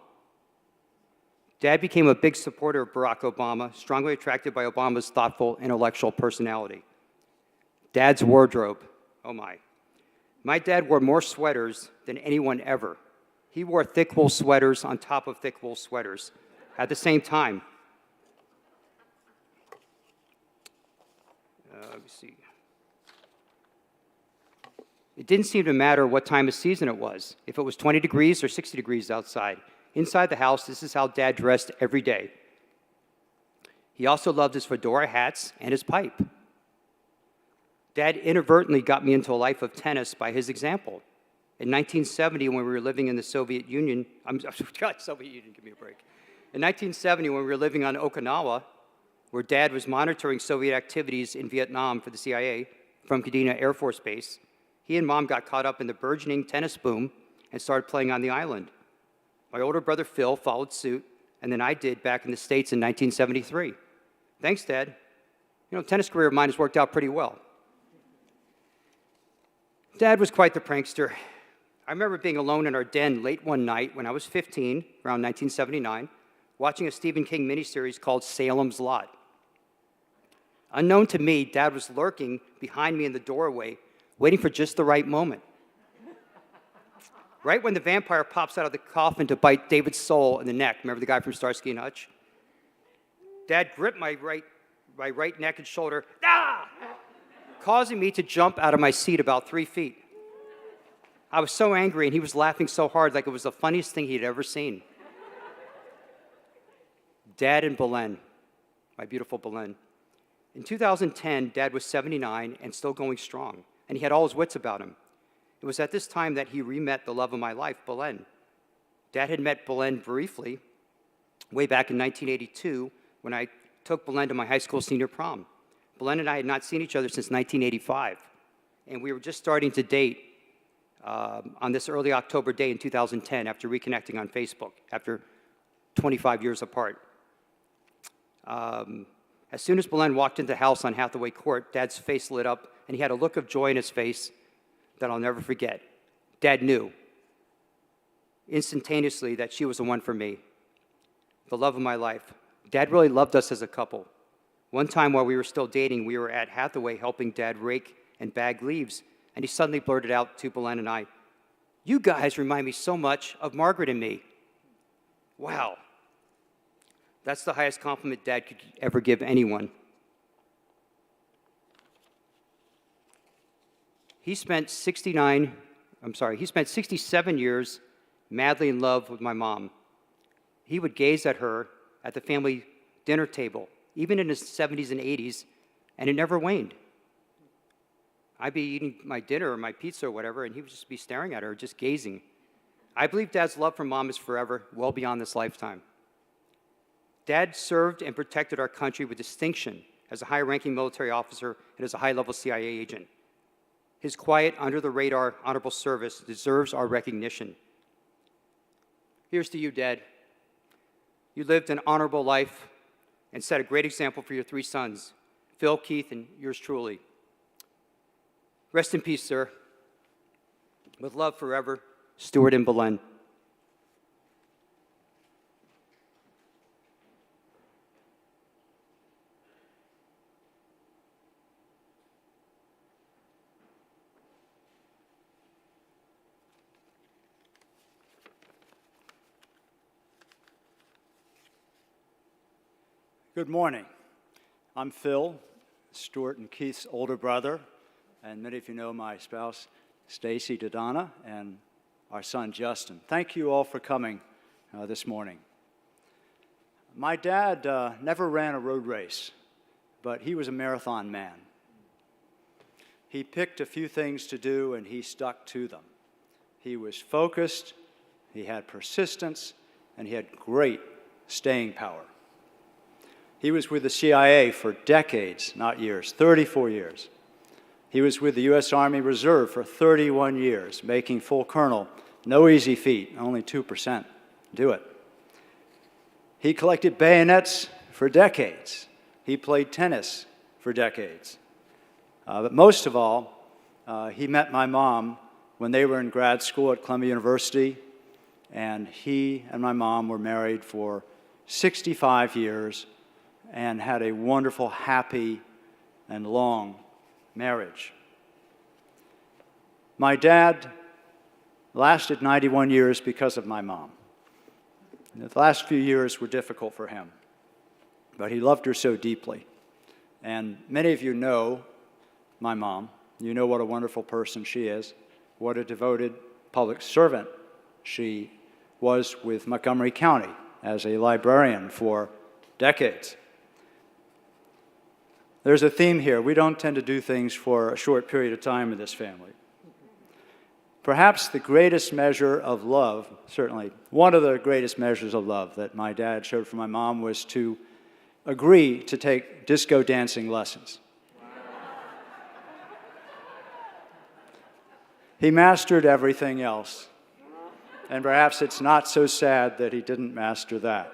N: Dad became a big supporter of Barack Obama, strongly attracted by Obama's thoughtful, intellectual personality. Dad's wardrobe, oh my. My dad wore more sweaters than anyone ever. He wore thick wool sweaters on top of thick wool sweaters at the same time. Let me see. It didn't seem to matter what time of season it was, if it was 20 degrees or 60 degrees outside. Inside the house, this is how Dad dressed every day. He also loved his fedora hats and his pipe. Dad inadvertently got me into a life of tennis by his example. In 1970, when we were living in the Soviet Union, Soviet Union, give me a break. In 1970, when we were living on Okinawa, where Dad was monitoring Soviet activities in Vietnam for the CIA from Kadena Air Force Base, he and Mom got caught up in the burgeoning tennis boom and started playing on the island. My older brother Phil followed suit, and then I did back in the States in 1973. Thanks, Dad. You know, tennis career of mine has worked out pretty well. Dad was quite the prankster. I remember being alone in our den late one night when I was 15, around 1979, watching a Stephen King miniseries called Salem's Lot. Unknown to me, Dad was lurking behind me in the doorway, waiting for just the right moment. Right when the vampire pops out of the coffin to bite David's soul in the neck, remember the guy from Starsky and Hutch? Dad gripped my right neck and shoulder, causing me to jump out of my seat about 3 feet. I was so angry, and he was laughing so hard like it was the funniest thing he'd ever seen. Dad and Belen, my beautiful Belen. In 2010, Dad was 79 and still going strong, and he had all his wits about him. It was at this time that he re-met the love of my life, Belen. Dad had met Belen briefly way back in 1982 when I took Belen to my high school senior prom. Belen and I had not seen each other since 1985, and we were just starting to date on this early October day in 2010 after reconnecting on Facebook, after 25 years apart. As soon as Belen walked into the house on Hathaway Court, Dad's face lit up, and he had a look of joy in his face that I'll never forget. Dad knew instantaneously that she was the one for me, the love of my life. Dad really loved us as a couple. One time while we were still dating, we were at Hathaway helping Dad rake and bag leaves, and he suddenly blurted out to Belen and I, "You guys remind me so much of Margaret and me." Wow. That's the highest compliment Dad could ever give anyone. He spent 67 years madly in love with my mom. He would gaze at her at the family dinner table, even in his 70s and 80s, and it never waned. I'd be eating my dinner or my pizza or whatever, and he would just be staring at her, just gazing. I believe Dad's love for Mom is forever, well beyond this lifetime. Dad served and protected our country with distinction as a high-ranking military officer and as a high-level CIA agent. His quiet, under-the-radar, honorable service deserves our recognition. Here's to you, Dad. You lived an honorable life and set a great example for your 3 sons, Phil, Keith, and yours truly. Rest in peace, sir. With love forever, Stuart and Belen.
O: Good morning. I'm Phil, Stuart and Keith's older brother, and many of you know my spouse, Stacy Dodonna, and our son, Justin. Thank you all for coming this morning. My dad never ran a road race, but he was a marathon man. He picked a few things to do, and he stuck to them. He was focused, he had persistence, and he had great staying power. He was with the CIA for decades, not years, 34 years. He was with the U.S. Army Reserve for 31 years, making full colonel. No easy feat, only 2% do it. He collected bayonets for decades. He played tennis for decades. But most of all, he met my mom when they were in grad school at Columbia University, and he and my mom were married for 65 years and had a wonderful, happy, and long marriage. My dad lasted 91 years because of my mom. The last few years were difficult for him, but he loved her so deeply. And many of you know my mom. You know what a wonderful person she is, what a devoted public servant she was with Montgomery County as a librarian for decades. There's a theme here. We don't tend to do things for a short period of time in this family. Perhaps the greatest measure of love, certainly one of the greatest measures of love that my dad showed for my mom was to agree to take disco dancing lessons. He mastered everything else, and perhaps it's not so sad that he didn't master that.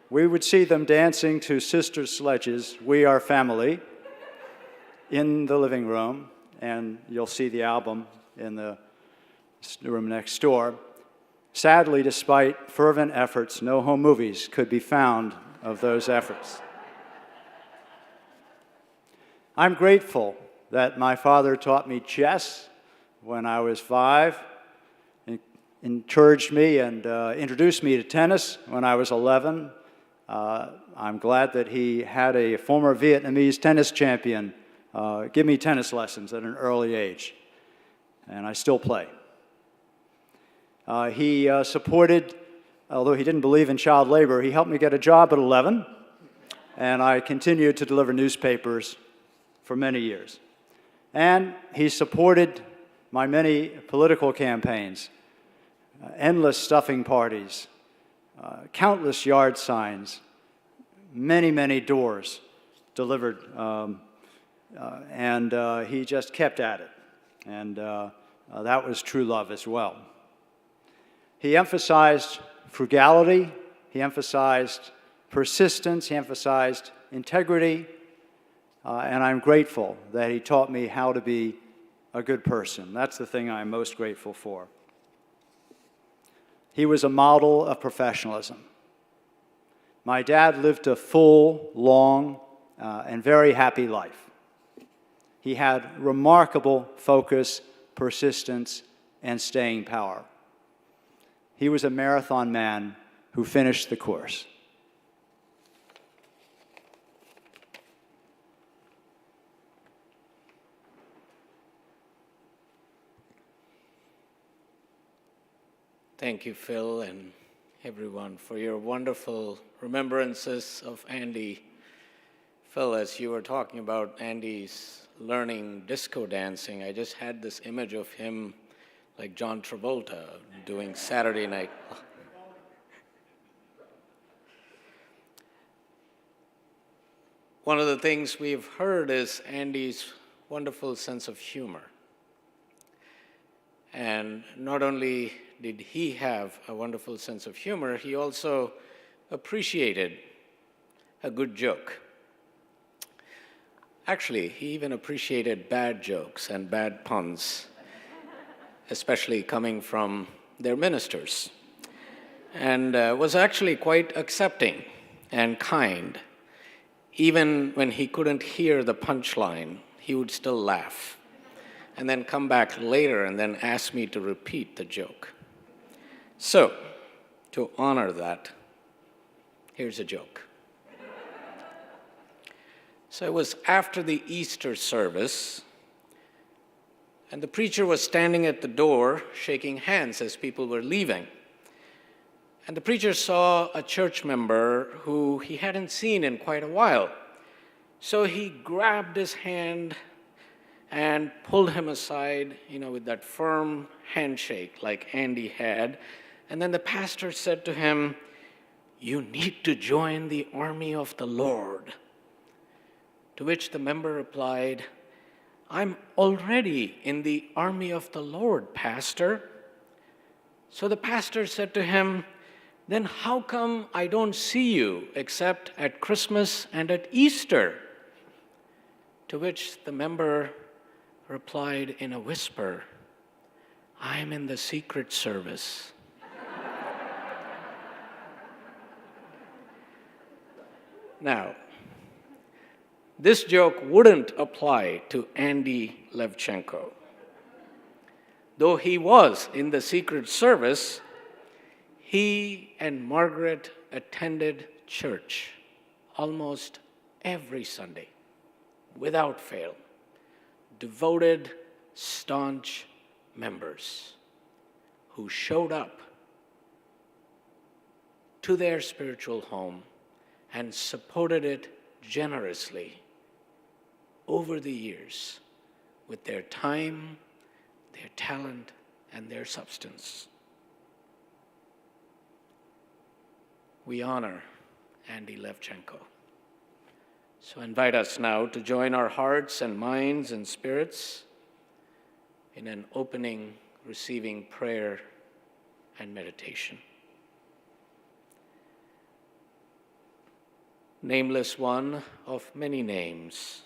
O: We would see them dancing to Sister Sledge's We Are Family in the living room, and you'll see the album in the room next door. Sadly, despite fervent efforts, no home movies could be found of those efforts. I'm grateful that my father taught me chess when I was 5, encouraged me and introduced me to tennis when I was 11. I'm glad that he had a former Vietnamese tennis champion give me tennis lessons at an early age, and I still play. He supported, although he didn't believe in child labor, he helped me get a job at 11, and I continued to deliver newspapers for many years. And he supported my many political campaigns, endless stuffing parties, countless yard signs, many, many doors delivered, and he just kept at it. And that was true love as well. He emphasized frugality, he emphasized persistence, he emphasized integrity, and I'm grateful that he taught me how to be a good person. That's the thing I'm most grateful for. He was a model of professionalism. My dad lived a full, long, and very happy life. He had remarkable focus, persistence, and staying power. He was a marathon man who finished the course.
P: Thank you, Phil, and everyone, for your wonderful remembrances of Andy. Phil, as you were talking about Andy's learning disco dancing, I just had this image of him like John Travolta doing Saturday Night. One of the things we've heard is Andy's wonderful sense of humor. And not only did he have a wonderful sense of humor, he also appreciated a good joke. Actually, he even appreciated bad jokes and bad puns, especially coming from their ministers, and was actually quite accepting and kind. Even when he couldn't hear the punchline, he would still laugh, and then come back later and then ask me to repeat the joke. So, to honor that, here's a joke. So it was after the Easter service, and the preacher was standing at the door shaking hands as people were leaving. And the preacher saw a church member who he hadn't seen in quite a while. So he grabbed his hand and pulled him aside, with that firm handshake like Andy had. And then the pastor said to him, "You need to join the army of the Lord." To which the member replied, "I'm already in the army of the Lord, Pastor." So the pastor said to him, "Then how come I don't see you except at Christmas and at Easter?" To which the member replied in a whisper, "I'm in the Secret Service." Now, this joke wouldn't apply to Andy Levchenko. Though he was in the Secret Service, he and Margaret attended church almost every Sunday, without fail. Devoted, staunch members who showed up to their spiritual home and supported it generously over the years with their time, their talent, and their substance. We honor Andy Levchenko. So I invite us now to join our hearts and minds and spirits in an opening, receiving prayer and meditation. Nameless one of many names,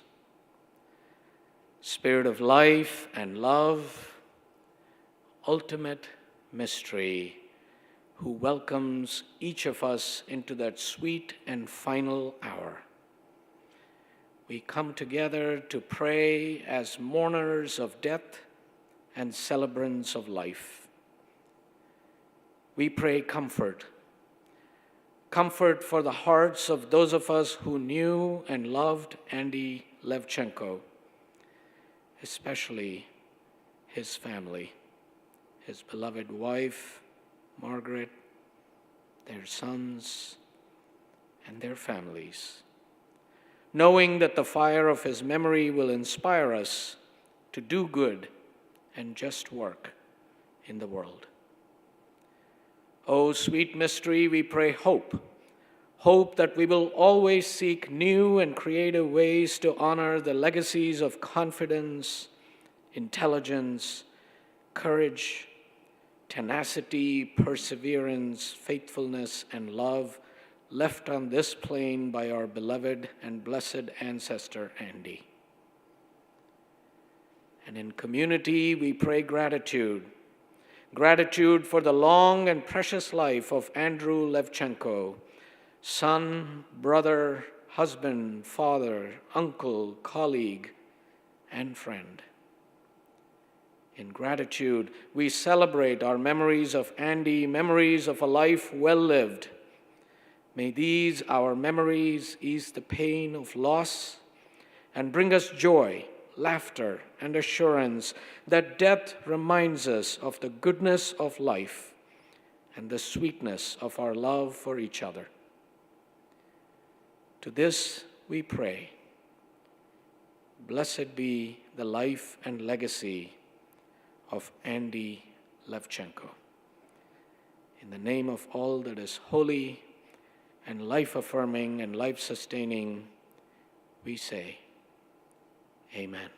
P: Spirit of life and love, ultimate mystery, who welcomes each of us into that sweet and final hour. We come together to pray as mourners of death and celebrants of life. We pray comfort for the hearts of those of us who knew and loved Andy Levchenko, especially his family, his beloved wife, Margaret, their sons, and their families, knowing that the fire of his memory will inspire us to do good and just work in the world. O sweet mystery, we pray hope that we will always seek new and creative ways to honor the legacies of confidence, intelligence, courage, tenacity, perseverance, faithfulness, and love left on this plane by our beloved and blessed ancestor, Andy. And in community, we pray gratitude. Gratitude for the long and precious life of Andrew Levchenko, son, brother, husband, father, uncle, colleague, and friend. In gratitude, we celebrate our memories of Andy, memories of a life well lived. May these, our memories, ease the pain of loss and bring us joy, laughter, and assurance that death reminds us of the goodness of life and the sweetness of our love for each other. To this we pray. Blessed be the life and legacy of Andy Levchenko. In the name of all that is holy and life-affirming and life-sustaining, we say, Amen.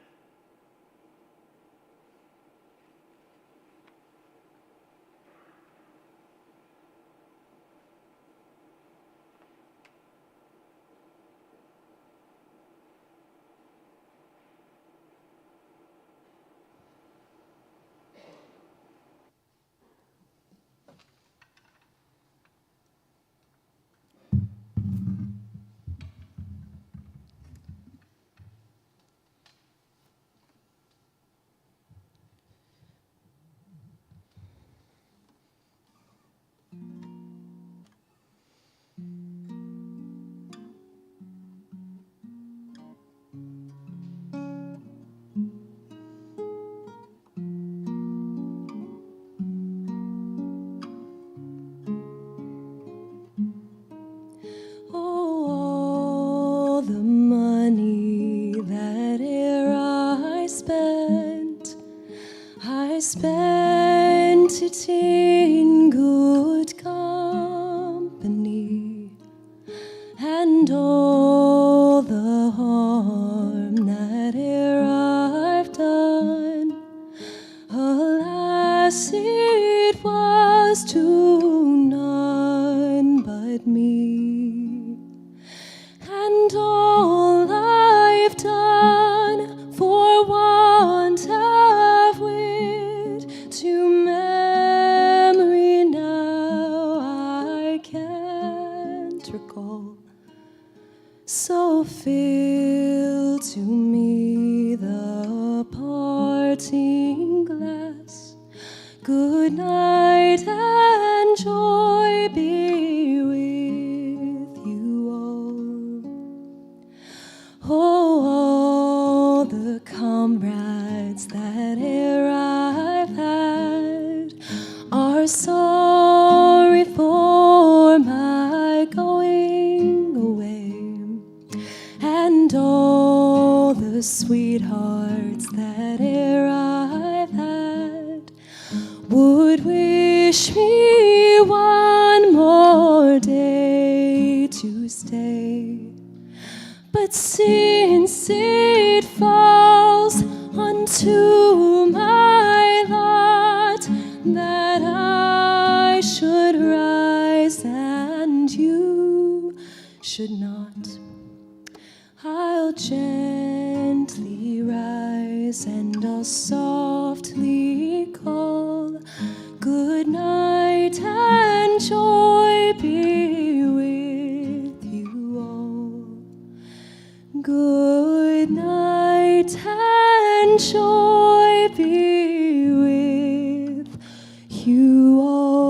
L: Oh, all the money that e'er I spent it in good company, and all the harm that e'er I've done, alas, it was to none but me. And all I've done for want of wit to memory now I can't recall. So fill to me the parting glass. Good night and joy be with you all. Oh, all the comrades that e'er I've had are sorry for my going away, and all the sweethearts that e'er I've had would wish me one more day to stay. But since it falls unto my lot that I should rise and you should not, I'll gently rise and I'll softly call. Good night and joy be with you all. Good night and joy be with you all.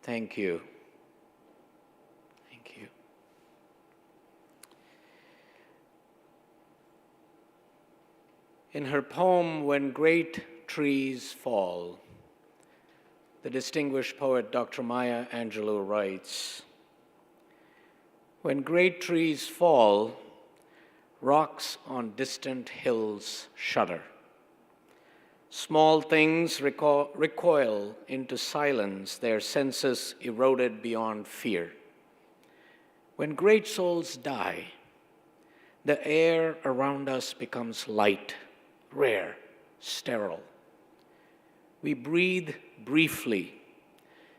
P: Thank you. Thank you. In her poem, When Great Trees Fall, the distinguished poet Dr. Maya Angelou writes, when great trees fall, rocks on distant hills shudder. Small things recoil into silence, their senses eroded beyond fear. When great souls die, the air around us becomes light, rare, sterile. We breathe briefly,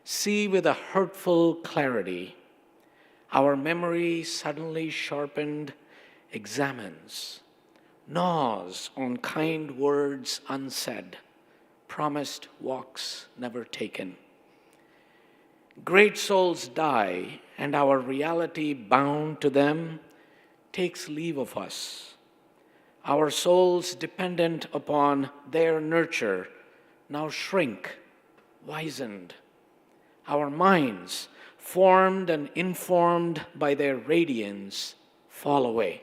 P: see with a hurtful clarity. Our memory, suddenly sharpened, examines, gnaws on kind words unsaid, promised walks never taken. Great souls die, and our reality bound to them takes leave of us. Our souls dependent upon their nurture now shrink, wizened. Our minds, formed and informed by their radiance, fall away.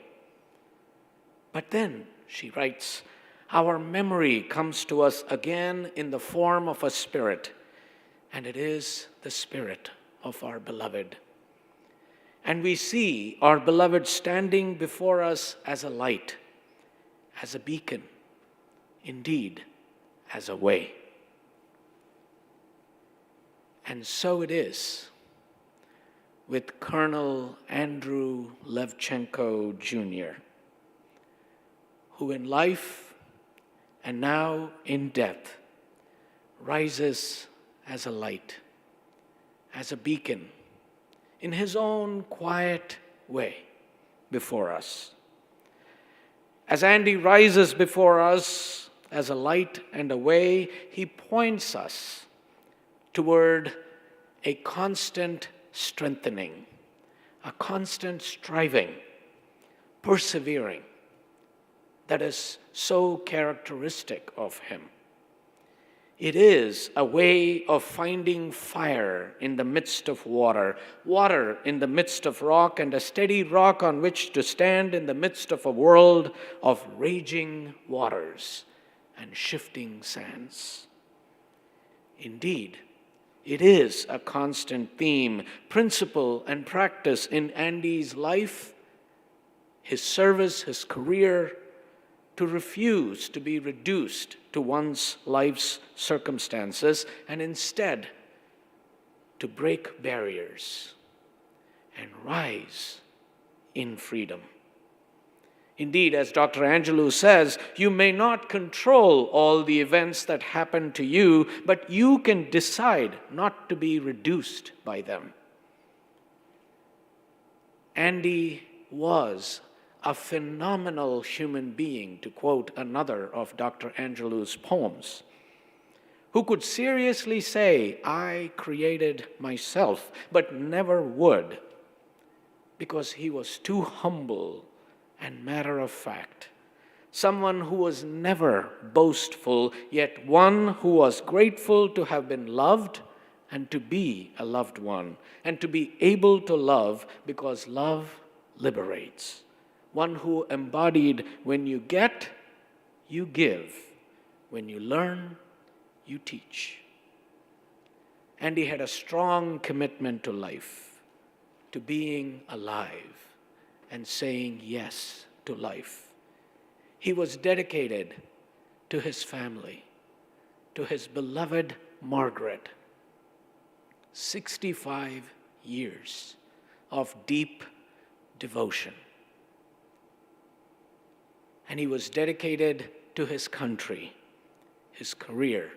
P: But then, she writes, our memory comes to us again in the form of a spirit, and it is the spirit of our beloved. And we see our beloved standing before us as a light, as a beacon, indeed, as a way. And so it is with Colonel Andrew Levchenko Jr., who in life and now in death rises as a light, as a beacon, in his own quiet way before us. As Andy rises before us as a light and a way, he points us toward a constant strengthening, a constant striving, persevering, that is so characteristic of him. It is a way of finding fire in the midst of water, water in the midst of rock, and a steady rock on which to stand in the midst of a world of raging waters and shifting sands. Indeed, it is a constant theme, principle, and practice in Andy's life, his service, his career, to refuse to be reduced to one's life's circumstances and instead to break barriers and rise in freedom. Indeed, as Dr. Angelou says, you may not control all the events that happen to you, but you can decide not to be reduced by them. Andy was a phenomenal human being, to quote another of Dr. Angelou's poems, who could seriously say, I created myself, but never would, because he was too humble and matter of fact. Someone who was never boastful, yet one who was grateful to have been loved and to be a loved one, and to be able to love because love liberates. One who embodied, when you get, you give. When you learn, you teach. And he had a strong commitment to life, to being alive, and saying yes to life. He was dedicated to his family, to his beloved Margaret. 65 years of deep devotion. And he was dedicated to his country, his career,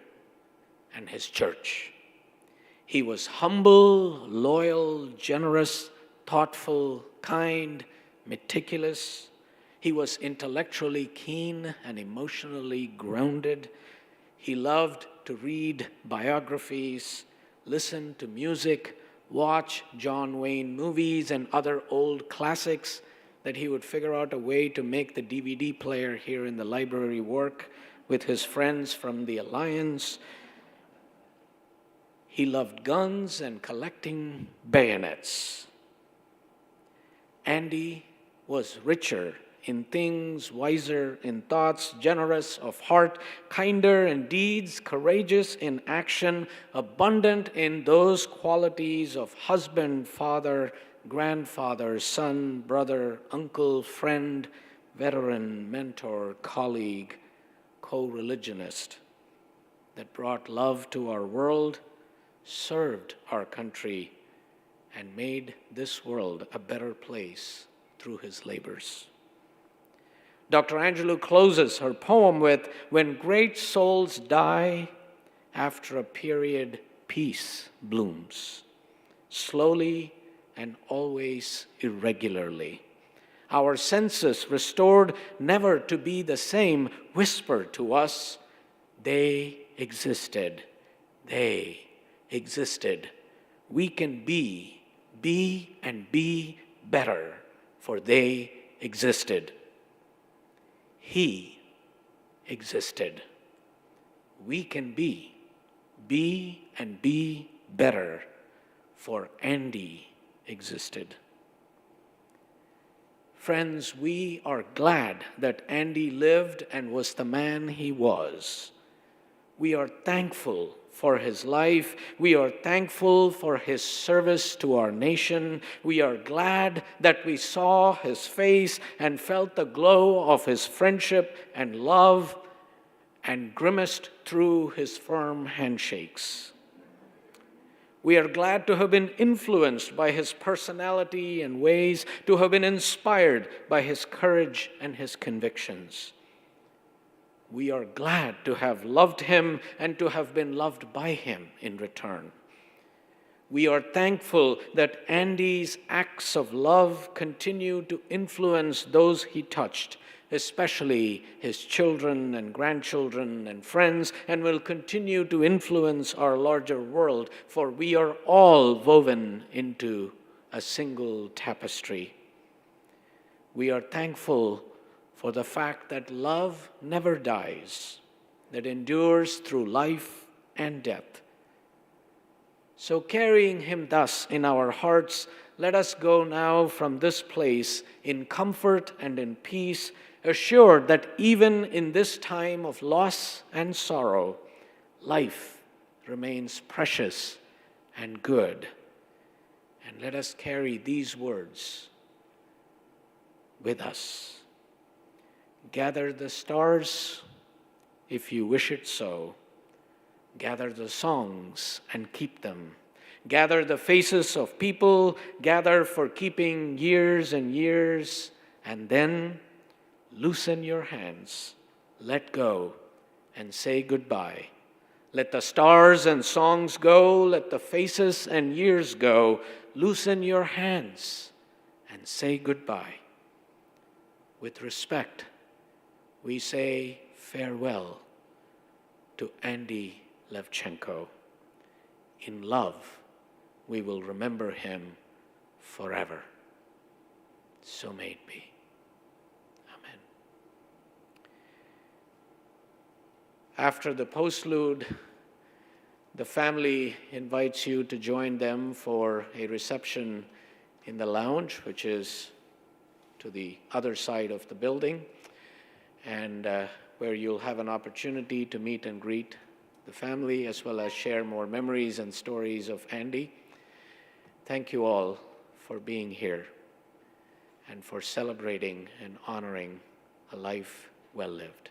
P: and his church. He was humble, loyal, generous, thoughtful, kind, meticulous. He was intellectually keen and emotionally grounded. He loved to read biographies, listen to music, watch John Wayne movies and other old classics that he would figure out a way to make the DVD player here in the library work with his friends from the Alliance. He loved guns and collecting bayonets. Andy was richer in things, wiser in thoughts, generous of heart, kinder in deeds, courageous in action, abundant in those qualities of husband, father, grandfather, son, brother, uncle, friend, veteran, mentor, colleague, co-religionist, that brought love to our world, served our country, and made this world a better place through his labors. Dr. Angelou closes her poem with, "When great souls die, after a period, peace blooms, slowly and always irregularly. Our senses restored, never to be the same, whisper to us, they existed, they existed. We can be and be better, for they existed. He existed. We can be and be better, for Andy existed." Friends, we are glad that Andy lived and was the man he was. We are thankful for his life. We are thankful for his service to our nation. We are glad that we saw his face and felt the glow of his friendship and love and grimaced through his firm handshakes. We are glad to have been influenced by his personality and ways, to have been inspired by his courage and his convictions. We are glad to have loved him and to have been loved by him in return. We are thankful that Andy's acts of love continue to influence those he touched, especially his children and grandchildren and friends, and will continue to influence our larger world, for we are all woven into a single tapestry. We are thankful for the fact that love never dies, that endures through life and death. So carrying him thus in our hearts, let us go now from this place in comfort and in peace, assured that even in this time of loss and sorrow, life remains precious and good. And let us carry these words with us. Gather the stars, if you wish it so. Gather the songs and keep them. Gather the faces of people, gather for keeping years and years, and then loosen your hands, let go, and say goodbye. Let the stars and songs go, let the faces and years go. Loosen your hands and say goodbye. With respect, we say farewell to Andy Levchenko. In love, we will remember him forever. So may it be. Amen. After the postlude, the family invites you to join them for a reception in the lounge, which is to the other side of the building, and where you'll have an opportunity to meet and greet the family, as well as share more memories and stories of Andy. Thank you all for being here and for celebrating and honoring a life well lived.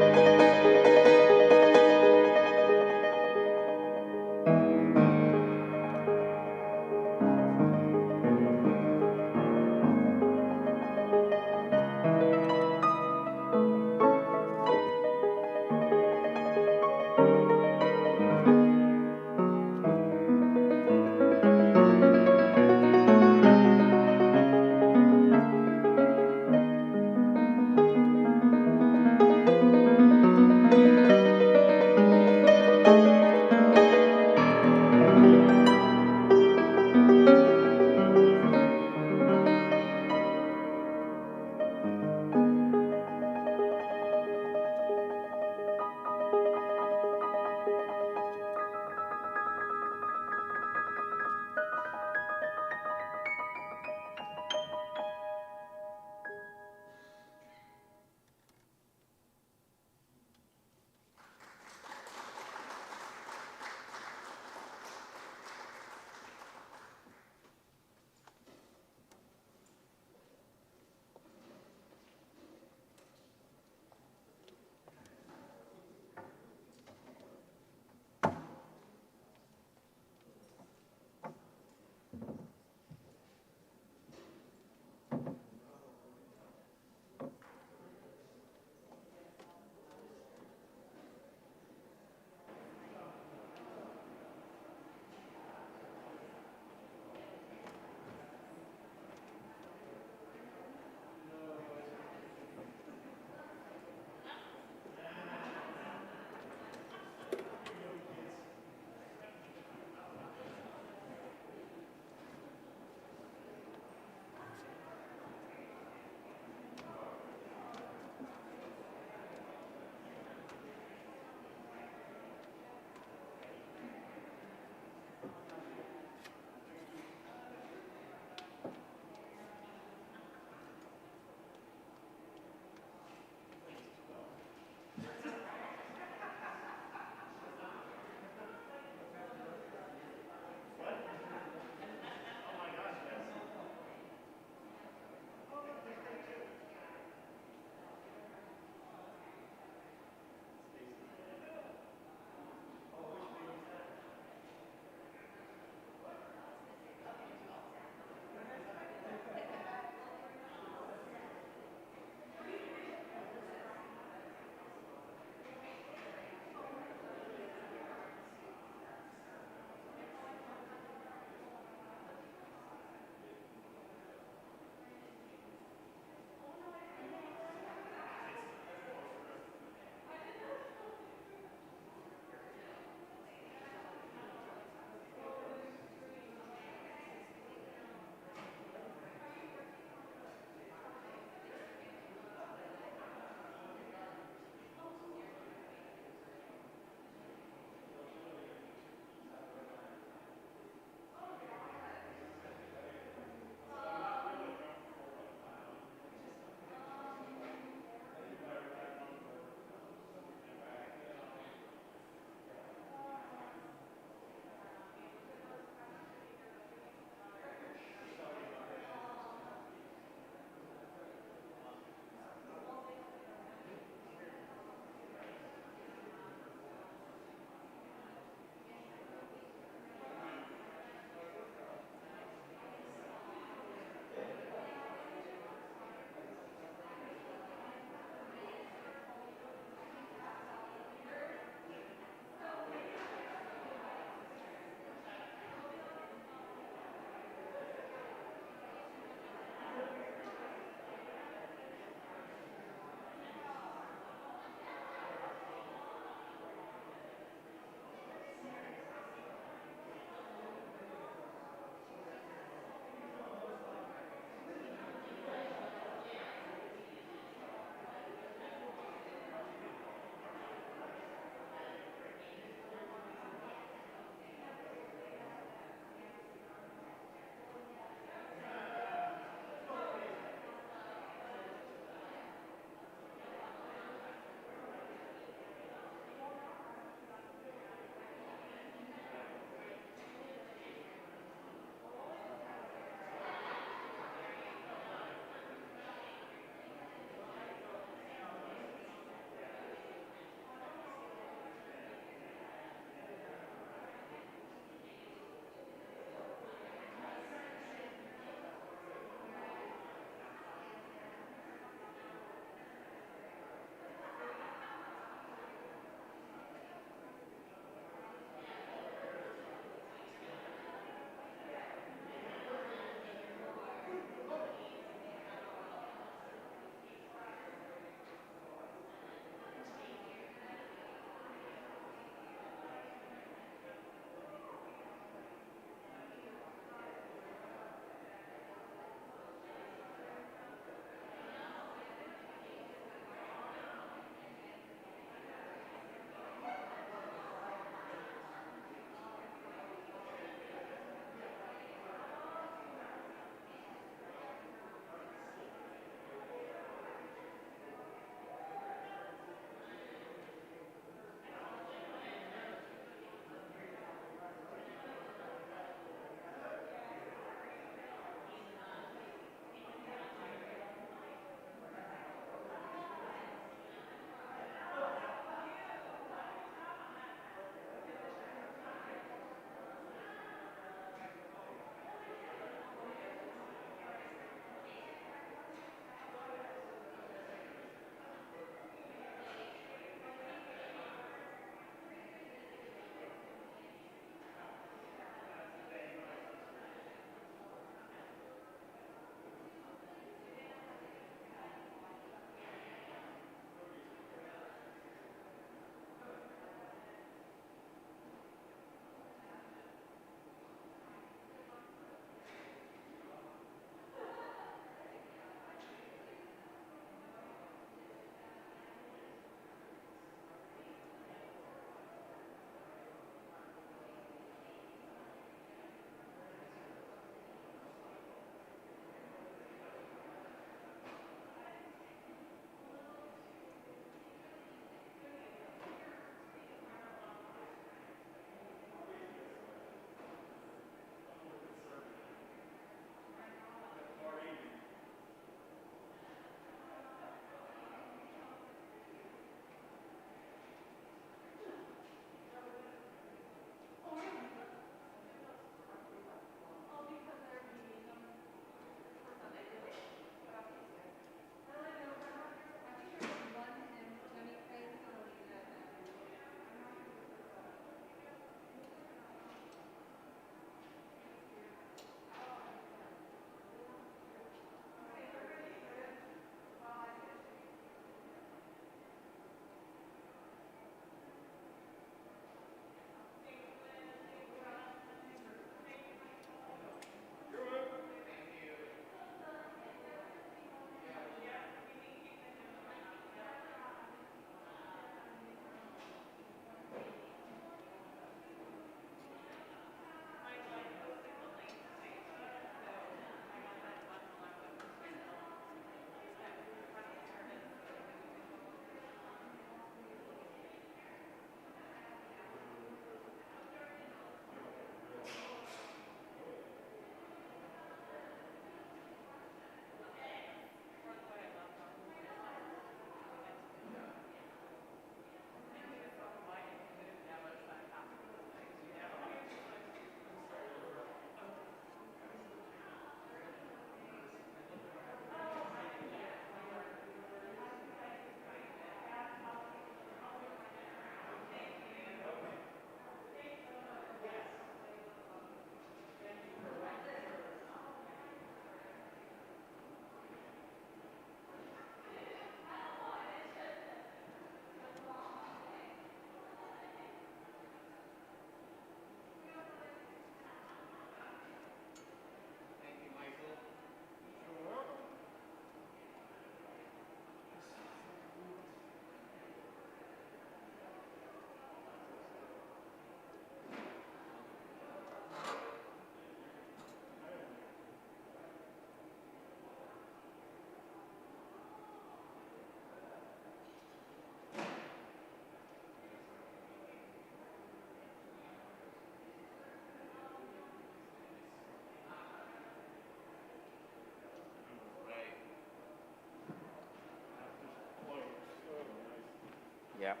P: Yeah. Thank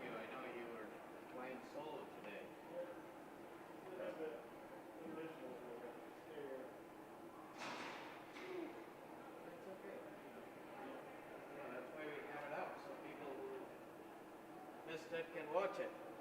P: you. I know you were playing solo today. That's why we have it out, so people who missed it can watch it.